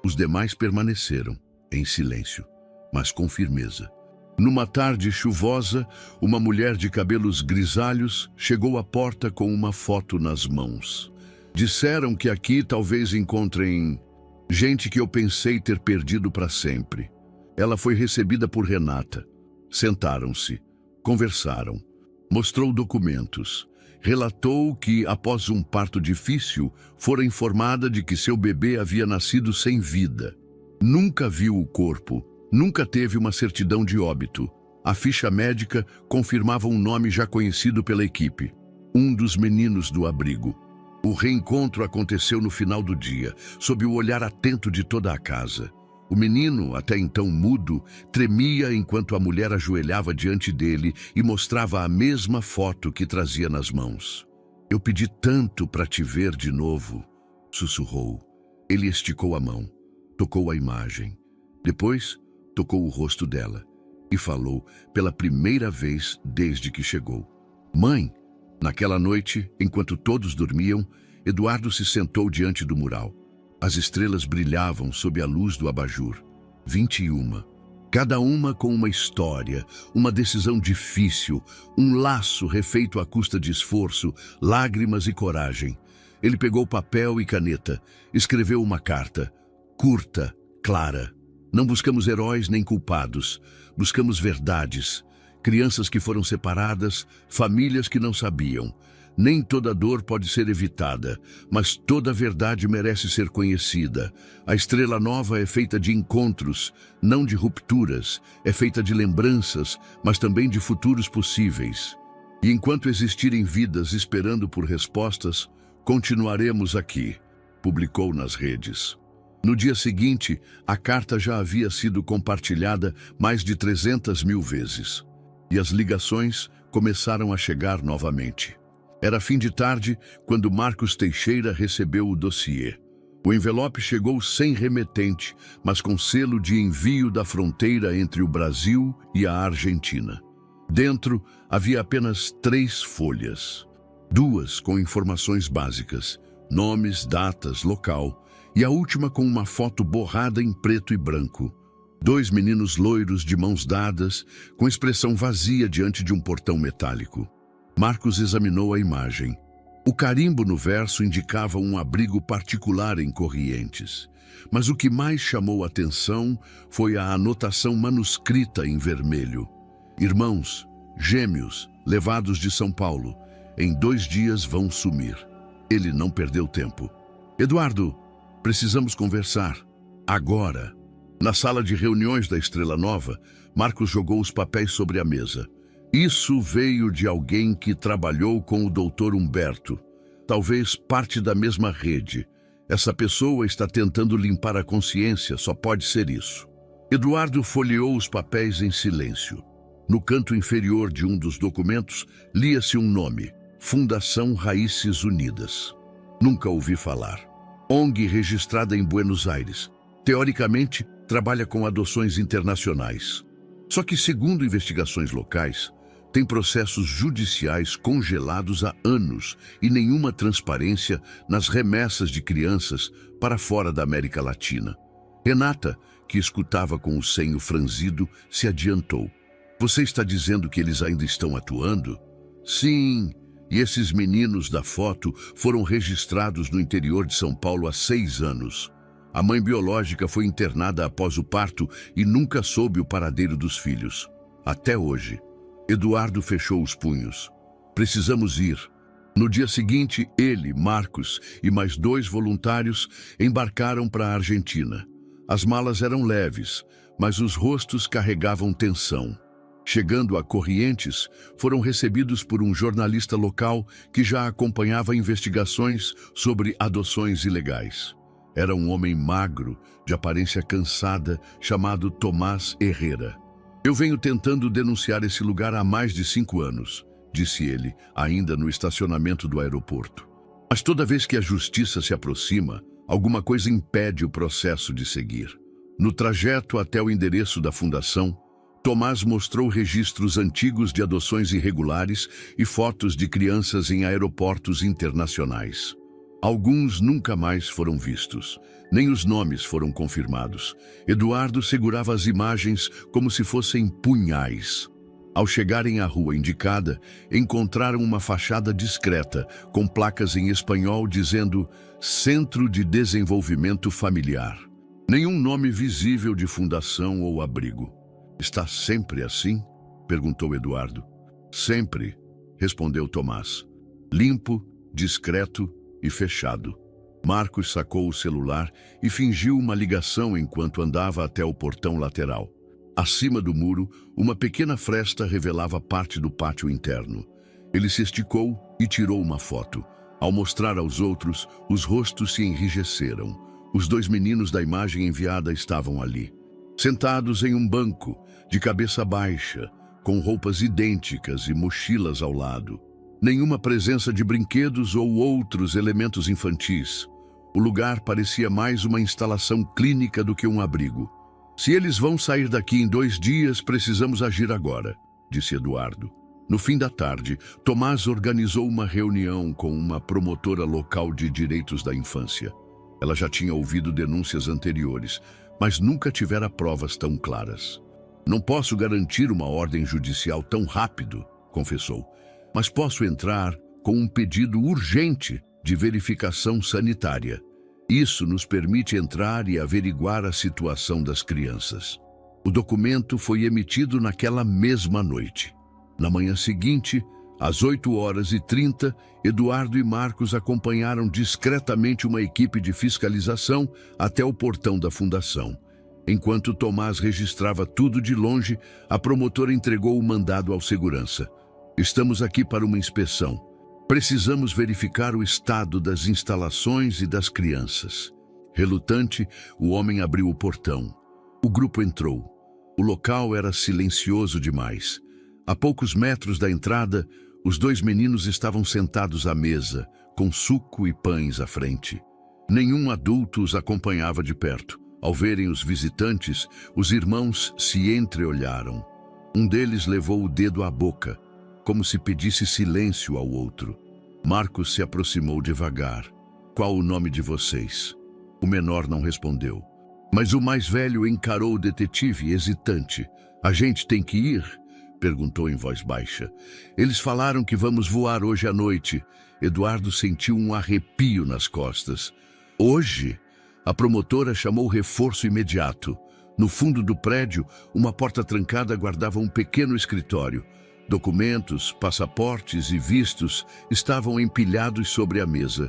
Os demais permaneceram, em silêncio, mas com firmeza. Numa tarde chuvosa, uma mulher de cabelos grisalhos chegou à porta com uma foto nas mãos. Disseram que aqui talvez encontrem gente que eu pensei ter perdido para sempre. Ela foi recebida por Renata. Sentaram-se, conversaram. Mostrou documentos. relatou que, após um parto difícil, fora informada de que seu bebê havia nascido sem vida. Nunca viu o corpo, nunca teve uma certidão de óbito. A ficha médica confirmava um nome já conhecido pela equipe: um dos meninos do abrigo. O reencontro aconteceu no final do dia, sob o olhar atento de toda a casa. O menino, até então mudo, tremia enquanto a mulher ajoelhava diante dele e mostrava a mesma foto que trazia nas mãos. "Eu pedi tanto para te ver de novo", sussurrou. Ele esticou a mão, tocou a imagem. Depois, tocou o rosto dela e falou pela primeira vez desde que chegou: "Mãe." Naquela noite, enquanto todos dormiam, Eduardo se sentou diante do mural. As estrelas brilhavam sob a luz do abajur. 21. Cada uma com uma história, uma decisão difícil, um laço refeito à custa de esforço, lágrimas e coragem. Ele pegou papel e caneta, escreveu uma carta, curta, clara. Não buscamos heróis nem culpados, buscamos verdades. Crianças que foram separadas, famílias que não sabiam. Nem toda dor pode ser evitada, mas toda verdade merece ser conhecida. A estrela nova é feita de encontros, não de rupturas. É feita de lembranças, mas também de futuros possíveis. E enquanto existirem vidas esperando por respostas, continuaremos aqui, publicou nas redes. No dia seguinte, a carta já havia sido compartilhada mais de 300.000 vezes. E as ligações começaram a chegar novamente. Era fim de tarde quando Marcos Teixeira recebeu o dossiê. O envelope chegou sem remetente, mas com selo de envio da fronteira entre o Brasil e a Argentina. Dentro havia apenas 3 folhas. 2 com informações básicas, nomes, datas, local, e a última com uma foto borrada em preto e branco. 2 meninos loiros de mãos dadas, com expressão vazia diante de um portão metálico. Marcos examinou a imagem. O carimbo no verso indicava um abrigo particular em Corrientes. Mas o que mais chamou a atenção foi a anotação manuscrita em vermelho: "Irmãos, gêmeos, levados de São Paulo, em 2 dias vão sumir." Ele não perdeu tempo. "Eduardo, precisamos conversar. Agora." Na sala de reuniões da Estrela Nova, Marcos jogou os papéis sobre a mesa. "Isso veio de alguém que trabalhou com o Dr. Humberto. Talvez parte da mesma rede. Essa pessoa está tentando limpar a consciência, só pode ser isso." Eduardo folheou os papéis em silêncio. No canto inferior de um dos documentos, lia-se um nome: Fundação Raíces Unidas. Nunca ouvi falar. ONG registrada em Buenos Aires. Teoricamente, trabalha com adoções internacionais. Só que, segundo investigações locais, tem processos judiciais congelados há anos e nenhuma transparência nas remessas de crianças para fora da América Latina. Renata, que escutava com o senho franzido, se adiantou. "Você está dizendo que eles ainda estão atuando?" "Sim, e esses meninos da foto foram registrados no interior de São Paulo há 6 anos. A mãe biológica foi internada após o parto e nunca soube o paradeiro dos filhos. Até hoje." Eduardo fechou os punhos. "Precisamos ir." No dia seguinte, ele, Marcos e mais 2 voluntários embarcaram para a Argentina. As malas eram leves, mas os rostos carregavam tensão. Chegando a Corrientes, foram recebidos por um jornalista local que já acompanhava investigações sobre adoções ilegais. Era um homem magro, de aparência cansada, chamado Tomás Herrera. "Eu venho tentando denunciar esse lugar há mais de 5 anos, disse ele, ainda no estacionamento do aeroporto. "Mas toda vez que a justiça se aproxima, alguma coisa impede o processo de seguir." No trajeto até o endereço da fundação, Tomás mostrou registros antigos de adoções irregulares e fotos de crianças em aeroportos internacionais. Alguns nunca mais foram vistos, nem os nomes foram confirmados. Eduardo segurava as imagens como se fossem punhais. Ao chegarem à rua indicada, encontraram uma fachada discreta, com placas em espanhol dizendo Centro de Desenvolvimento Familiar. Nenhum nome visível de fundação ou abrigo. "Está sempre assim?" perguntou Eduardo. "Sempre", respondeu Tomás. limpo, discreto e fechado. Marcos sacou o celular e fingiu uma ligação enquanto andava até o portão lateral. Acima do muro, uma pequena fresta revelava parte do pátio interno. Ele se esticou e tirou uma foto. Ao mostrar aos outros, os rostos se enrijeceram. Os 2 meninos da imagem enviada estavam ali, sentados em um banco, de cabeça baixa, com roupas idênticas e mochilas ao lado. Nenhuma presença de brinquedos ou outros elementos infantis. O lugar parecia mais uma instalação clínica do que um abrigo. Se eles vão sair daqui em 2 dias, precisamos agir agora, disse Eduardo. No fim da tarde, Tomás organizou uma reunião com uma promotora local de direitos da infância. Ela já tinha ouvido denúncias anteriores, mas nunca tivera provas tão claras. Não posso garantir uma ordem judicial tão rápido, confessou, mas posso entrar com um pedido urgente de verificação sanitária. Isso nos permite entrar e averiguar a situação das crianças. O documento foi emitido naquela mesma noite. Na manhã seguinte, às 8h30, Eduardo e Marcos acompanharam discretamente uma equipe de fiscalização até o portão da fundação. Enquanto Tomás registrava tudo de longe, a promotora entregou o mandado ao segurança. Estamos aqui para uma inspeção. Precisamos verificar o estado das instalações e das crianças. Relutante, o homem abriu o portão. O grupo entrou. O local era silencioso demais. A poucos metros da entrada, os 2 meninos estavam sentados à mesa, com suco e pães à frente. Nenhum adulto os acompanhava de perto. Ao verem os visitantes, os irmãos se entreolharam. Um deles levou o dedo à boca, como se pedisse silêncio ao outro. Marcos se aproximou devagar. Qual o nome de vocês? O menor não respondeu. Mas o mais velho encarou o detetive, hesitante. A gente tem que ir? Perguntou em voz baixa. Eles falaram que vamos voar hoje à noite. Eduardo sentiu um arrepio nas costas. Hoje? A promotora chamou reforço imediato. No fundo do prédio, uma porta trancada guardava um pequeno escritório. Documentos, passaportes e vistos estavam empilhados sobre a mesa.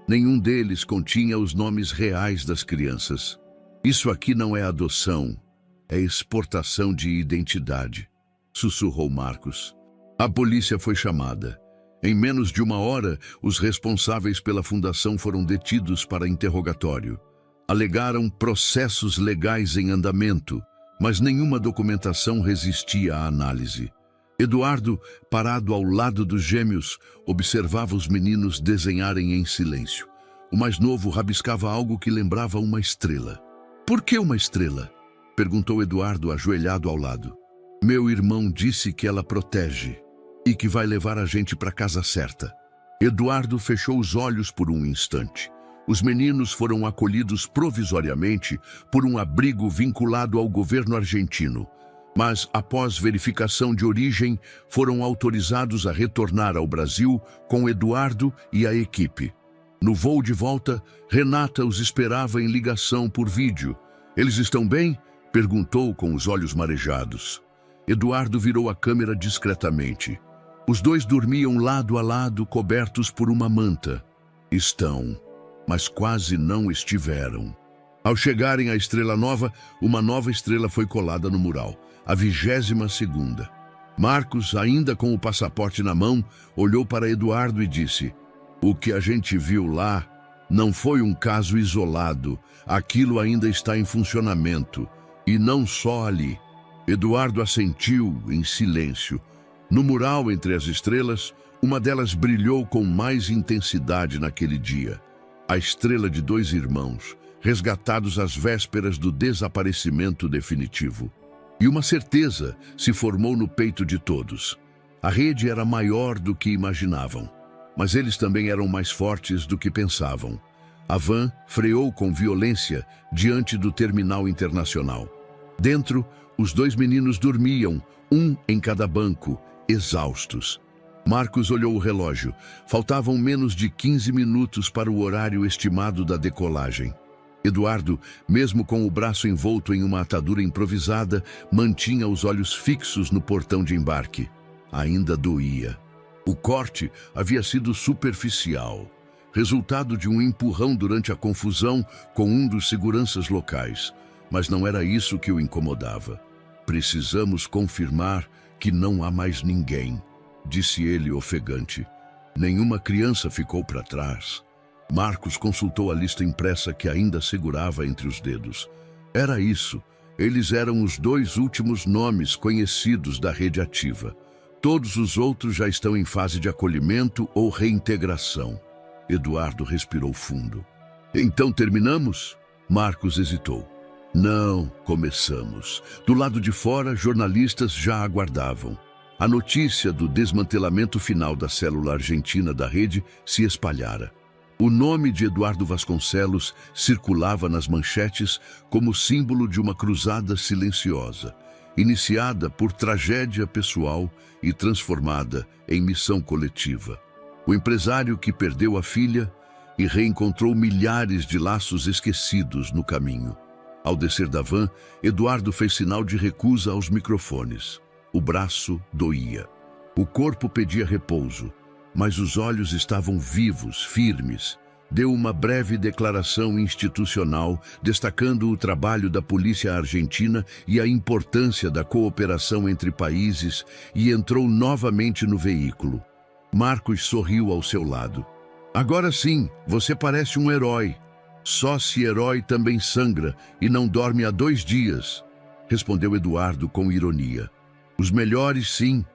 Nenhum deles continha os nomes reais das crianças. Isso aqui não é adoção, é exportação de identidade, sussurrou Marcos. A polícia foi chamada. Em menos de 1 hora, os responsáveis pela fundação foram detidos para interrogatório. Alegaram processos legais em andamento, mas nenhuma documentação resistia à análise. Eduardo, parado ao lado dos gêmeos, observava os meninos desenharem em silêncio. O mais novo rabiscava algo que lembrava uma estrela. Por que uma estrela? Perguntou Eduardo, ajoelhado ao lado. Meu irmão disse que ela protege e que vai levar a gente para a casa certa. Eduardo fechou os olhos por um instante. Os meninos foram acolhidos provisoriamente por um abrigo vinculado ao governo argentino, mas, após verificação de origem, foram autorizados a retornar ao Brasil com Eduardo e a equipe. No voo de volta, Renata os esperava em ligação por vídeo. Eles estão bem? Perguntou com os olhos marejados. Eduardo virou a câmera discretamente. Os 2 dormiam lado a lado, cobertos por uma manta. Estão, mas quase não estiveram. Ao chegarem à Estrela Nova, uma nova estrela foi colada no mural, a 22ª. Marcos, ainda com o passaporte na mão, olhou para Eduardo e disse: o que a gente viu lá não foi um caso isolado. Aquilo ainda está em funcionamento. E não só ali. Eduardo assentiu em silêncio. No mural entre as estrelas, uma delas brilhou com mais intensidade naquele dia. A estrela de 2 irmãos, resgatados às vésperas do desaparecimento definitivo. E uma certeza se formou no peito de todos. A rede era maior do que imaginavam, mas eles também eram mais fortes do que pensavam. A van freou com violência diante do terminal internacional. Dentro, os 2 meninos dormiam, um em cada banco, exaustos. Marcos olhou o relógio. Faltavam menos de 15 minutos para o horário estimado da decolagem. Eduardo, mesmo com o braço envolto em uma atadura improvisada, mantinha os olhos fixos no portão de embarque. Ainda doía. O corte havia sido superficial, resultado de um empurrão durante a confusão com um dos seguranças locais, mas não era isso que o incomodava. Precisamos confirmar que não há mais ninguém, disse ele ofegante. Nenhuma criança ficou para trás. Marcos consultou a lista impressa que ainda segurava entre os dedos. Era isso. Eles eram os 2 últimos nomes conhecidos da rede ativa. Todos os outros já estão em fase de acolhimento ou reintegração. Eduardo respirou fundo. Então terminamos? Marcos hesitou. Não, começamos. Do lado de fora, jornalistas já aguardavam. A notícia do desmantelamento final da célula argentina da rede se espalhara. O nome de Eduardo Vasconcelos circulava nas manchetes como símbolo de uma cruzada silenciosa, iniciada por tragédia pessoal e transformada em missão coletiva. O empresário que perdeu a filha e reencontrou milhares de laços esquecidos no caminho. Ao descer da van, Eduardo fez sinal de recusa aos microfones. O braço doía. O corpo pedia repouso, mas os olhos estavam vivos, firmes. Deu uma breve declaração institucional, destacando o trabalho da polícia argentina e a importância da cooperação entre países, e entrou novamente no veículo. Marcos sorriu ao seu lado. Agora sim, você parece um herói. Só se herói também sangra e não dorme há 2 dias, respondeu Eduardo com ironia. Os melhores, sim.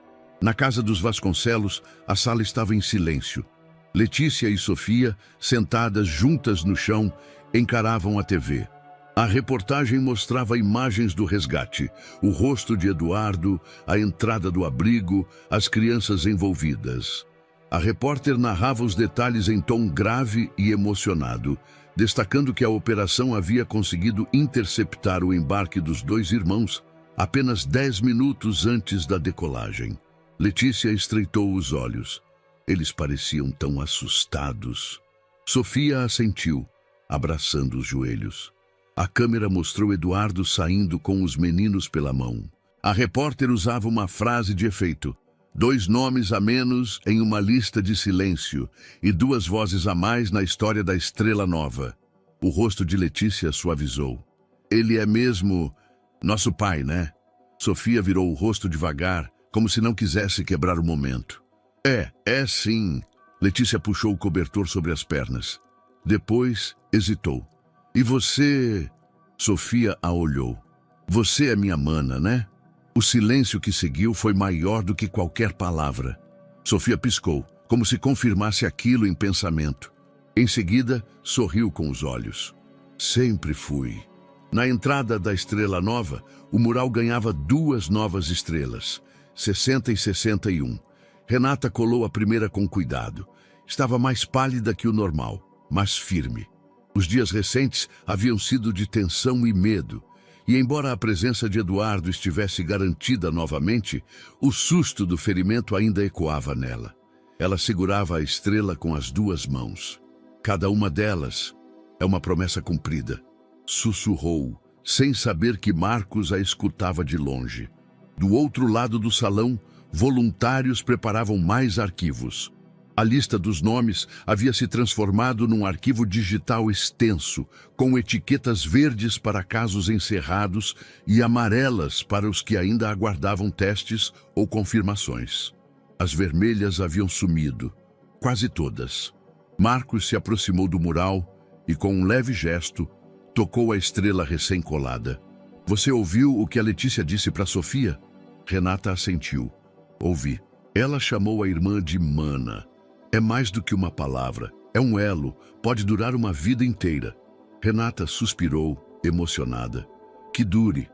Na casa dos Vasconcelos, a sala estava em silêncio. Letícia e Sofia, sentadas juntas no chão, encaravam a TV. A reportagem mostrava imagens do resgate, o rosto de Eduardo, a entrada do abrigo, as crianças envolvidas. A repórter narrava os detalhes em tom grave e emocionado, destacando que a operação havia conseguido interceptar o embarque dos 2 irmãos apenas 10 minutos antes da decolagem. Letícia estreitou os olhos. Eles pareciam tão assustados. Sofia assentiu, abraçando os joelhos. A câmera mostrou Eduardo saindo com os meninos pela mão. A repórter usava uma frase de efeito. 2 nomes a menos em uma lista de silêncio e 2 vozes a mais na história da Estrela Nova. O rosto de Letícia suavizou. Ele é mesmo nosso pai, né? Sofia virou o rosto devagar, como se não quisesse quebrar o momento. É sim. Letícia puxou o cobertor sobre as pernas. Depois, hesitou. E você... Sofia a olhou. Você é minha mana, né? O silêncio que seguiu foi maior do que qualquer palavra. Sofia piscou, como se confirmasse aquilo em pensamento. Em seguida, sorriu com os olhos. Sempre fui. Na entrada da Estrela Nova, o mural ganhava 2 novas estrelas, 60 e 61. Renata colou a primeira com cuidado. Estava mais pálida que o normal, mas firme. Os dias recentes haviam sido de tensão e medo, e embora a presença de Eduardo estivesse garantida novamente, o susto do ferimento ainda ecoava nela. Ela segurava a estrela com as 2 mãos. Cada uma delas é uma promessa cumprida. Sussurrou, sem saber que Marcos a escutava de longe. Do outro lado do salão, voluntários preparavam mais arquivos. A lista dos nomes havia se transformado num arquivo digital extenso, com etiquetas verdes para casos encerrados e amarelas para os que ainda aguardavam testes ou confirmações. As vermelhas haviam sumido, quase todas. Marcos se aproximou do mural e, com um leve gesto, tocou a estrela recém-colada. Você ouviu o que a Letícia disse para Sofia? Renata assentiu. Ouvi. Ela chamou a irmã de mana. É mais do que uma palavra. É um elo. Pode durar uma vida inteira. Renata suspirou, emocionada. Que dure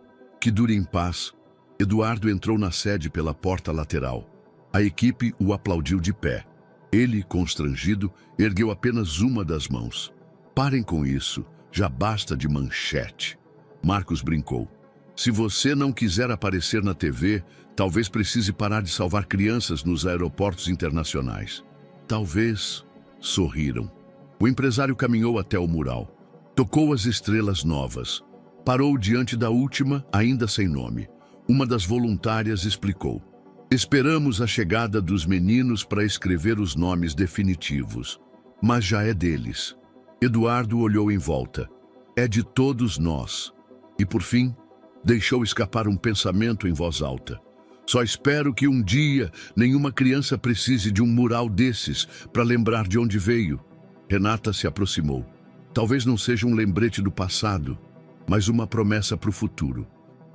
em paz. Eduardo entrou na sede pela porta lateral. A equipe o aplaudiu de pé. Ele, constrangido, ergueu apenas uma das mãos. Parem com isso. Já basta de manchete. Marcos brincou. Se você não quiser aparecer na TV, talvez precise parar de salvar crianças nos aeroportos internacionais. Talvez. Sorriram. O empresário caminhou até o mural. Tocou as estrelas novas. Parou diante da última, ainda sem nome. Uma das voluntárias explicou. Esperamos a chegada dos meninos para escrever os nomes definitivos, mas já é deles. Eduardo olhou em volta. É de todos nós. E por fim, deixou escapar um pensamento em voz alta. Só espero que um dia nenhuma criança precise de um mural desses para lembrar de onde veio. Renata se aproximou. Talvez não seja um lembrete do passado, mas uma promessa para o futuro.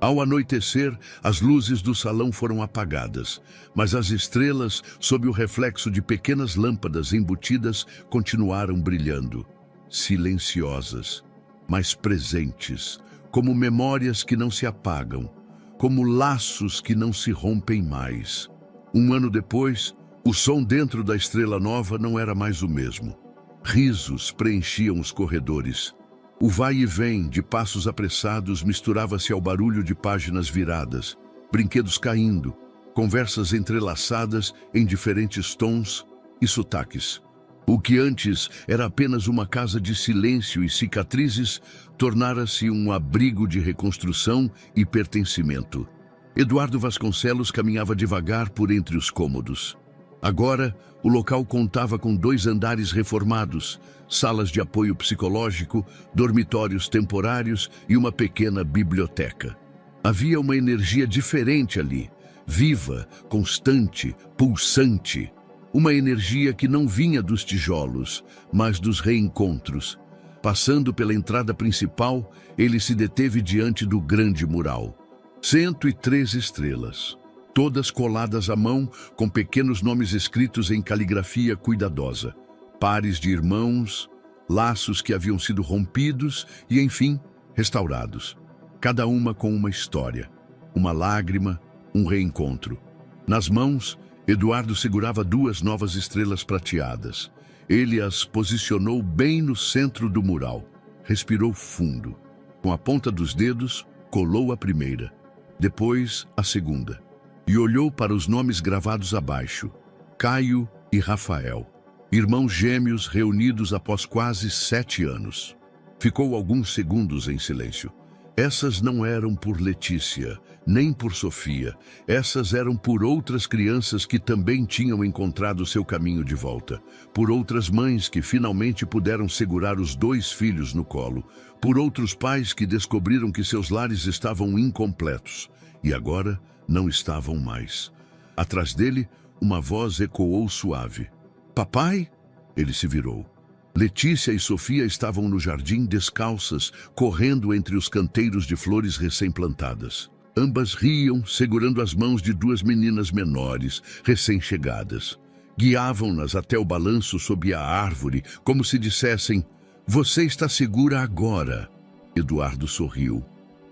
Ao anoitecer, as luzes do salão foram apagadas, mas as estrelas, sob o reflexo de pequenas lâmpadas embutidas, continuaram brilhando, silenciosas, mas presentes, como memórias que não se apagam, como laços que não se rompem mais. Um ano depois, o som dentro da estrela nova não era mais o mesmo. Risos preenchiam os corredores. O vai e vem de passos apressados misturava-se ao barulho de páginas viradas, brinquedos caindo, conversas entrelaçadas em diferentes tons e sotaques. O que antes era apenas uma casa de silêncio e cicatrizes, tornara-se um abrigo de reconstrução e pertencimento. Eduardo Vasconcelos caminhava devagar por entre os cômodos. Agora, o local contava com 2 andares reformados, salas de apoio psicológico, dormitórios temporários e uma pequena biblioteca. Havia uma energia diferente ali, viva, constante, pulsante. Uma energia que não vinha dos tijolos, mas dos reencontros. Passando pela entrada principal, ele se deteve diante do grande mural. 103 estrelas. Todas coladas à mão, com pequenos nomes escritos em caligrafia cuidadosa. Pares de irmãos, laços que haviam sido rompidos e, enfim, restaurados. Cada uma com uma história, uma lágrima, um reencontro. Nas mãos, Eduardo segurava 2 novas estrelas prateadas. Ele as posicionou bem no centro do mural. Respirou fundo. Com a ponta dos dedos, colou a primeira, depois a segunda. E olhou para os nomes gravados abaixo, Caio e Rafael, irmãos gêmeos reunidos após quase 7 anos. Ficou alguns segundos em silêncio. Essas não eram por Letícia, nem por Sofia. Essas eram por outras crianças que também tinham encontrado seu caminho de volta. Por outras mães que finalmente puderam segurar os 2 filhos no colo. Por outros pais que descobriram que seus lares estavam incompletos. E agora não estavam mais. Atrás dele, uma voz ecoou suave. Papai? Ele se virou. Letícia e Sofia estavam no jardim descalças, correndo entre os canteiros de flores recém-plantadas. Ambas riam, segurando as mãos de 2 meninas menores, recém-chegadas. Guiavam-nas até o balanço sob a árvore, como se dissessem, "Você está segura agora." Eduardo sorriu,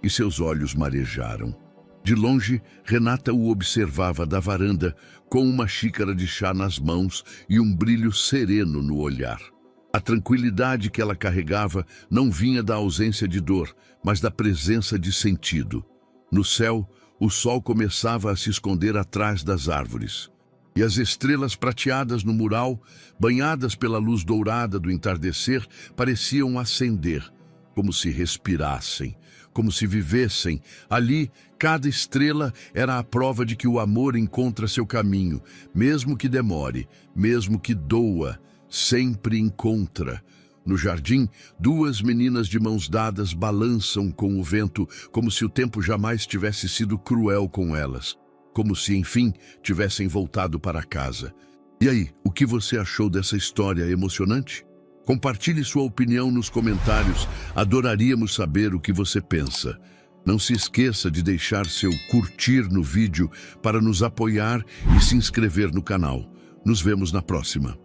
e seus olhos marejaram. De longe, Renata o observava da varanda, com uma xícara de chá nas mãos e um brilho sereno no olhar. A tranquilidade que ela carregava não vinha da ausência de dor, mas da presença de sentido. No céu, o sol começava a se esconder atrás das árvores. E as estrelas prateadas no mural, banhadas pela luz dourada do entardecer, pareciam acender, como se respirassem, como se vivessem. Ali, cada estrela era a prova de que o amor encontra seu caminho, mesmo que demore, mesmo que doa, sempre encontra. No jardim, 2 meninas de mãos dadas balançam com o vento, como se o tempo jamais tivesse sido cruel com elas, como se, enfim, tivessem voltado para casa. E aí, o que você achou dessa história emocionante? Compartilhe sua opinião nos comentários, adoraríamos saber o que você pensa. Não se esqueça de deixar seu curtir no vídeo para nos apoiar e se inscrever no canal. Nos vemos na próxima.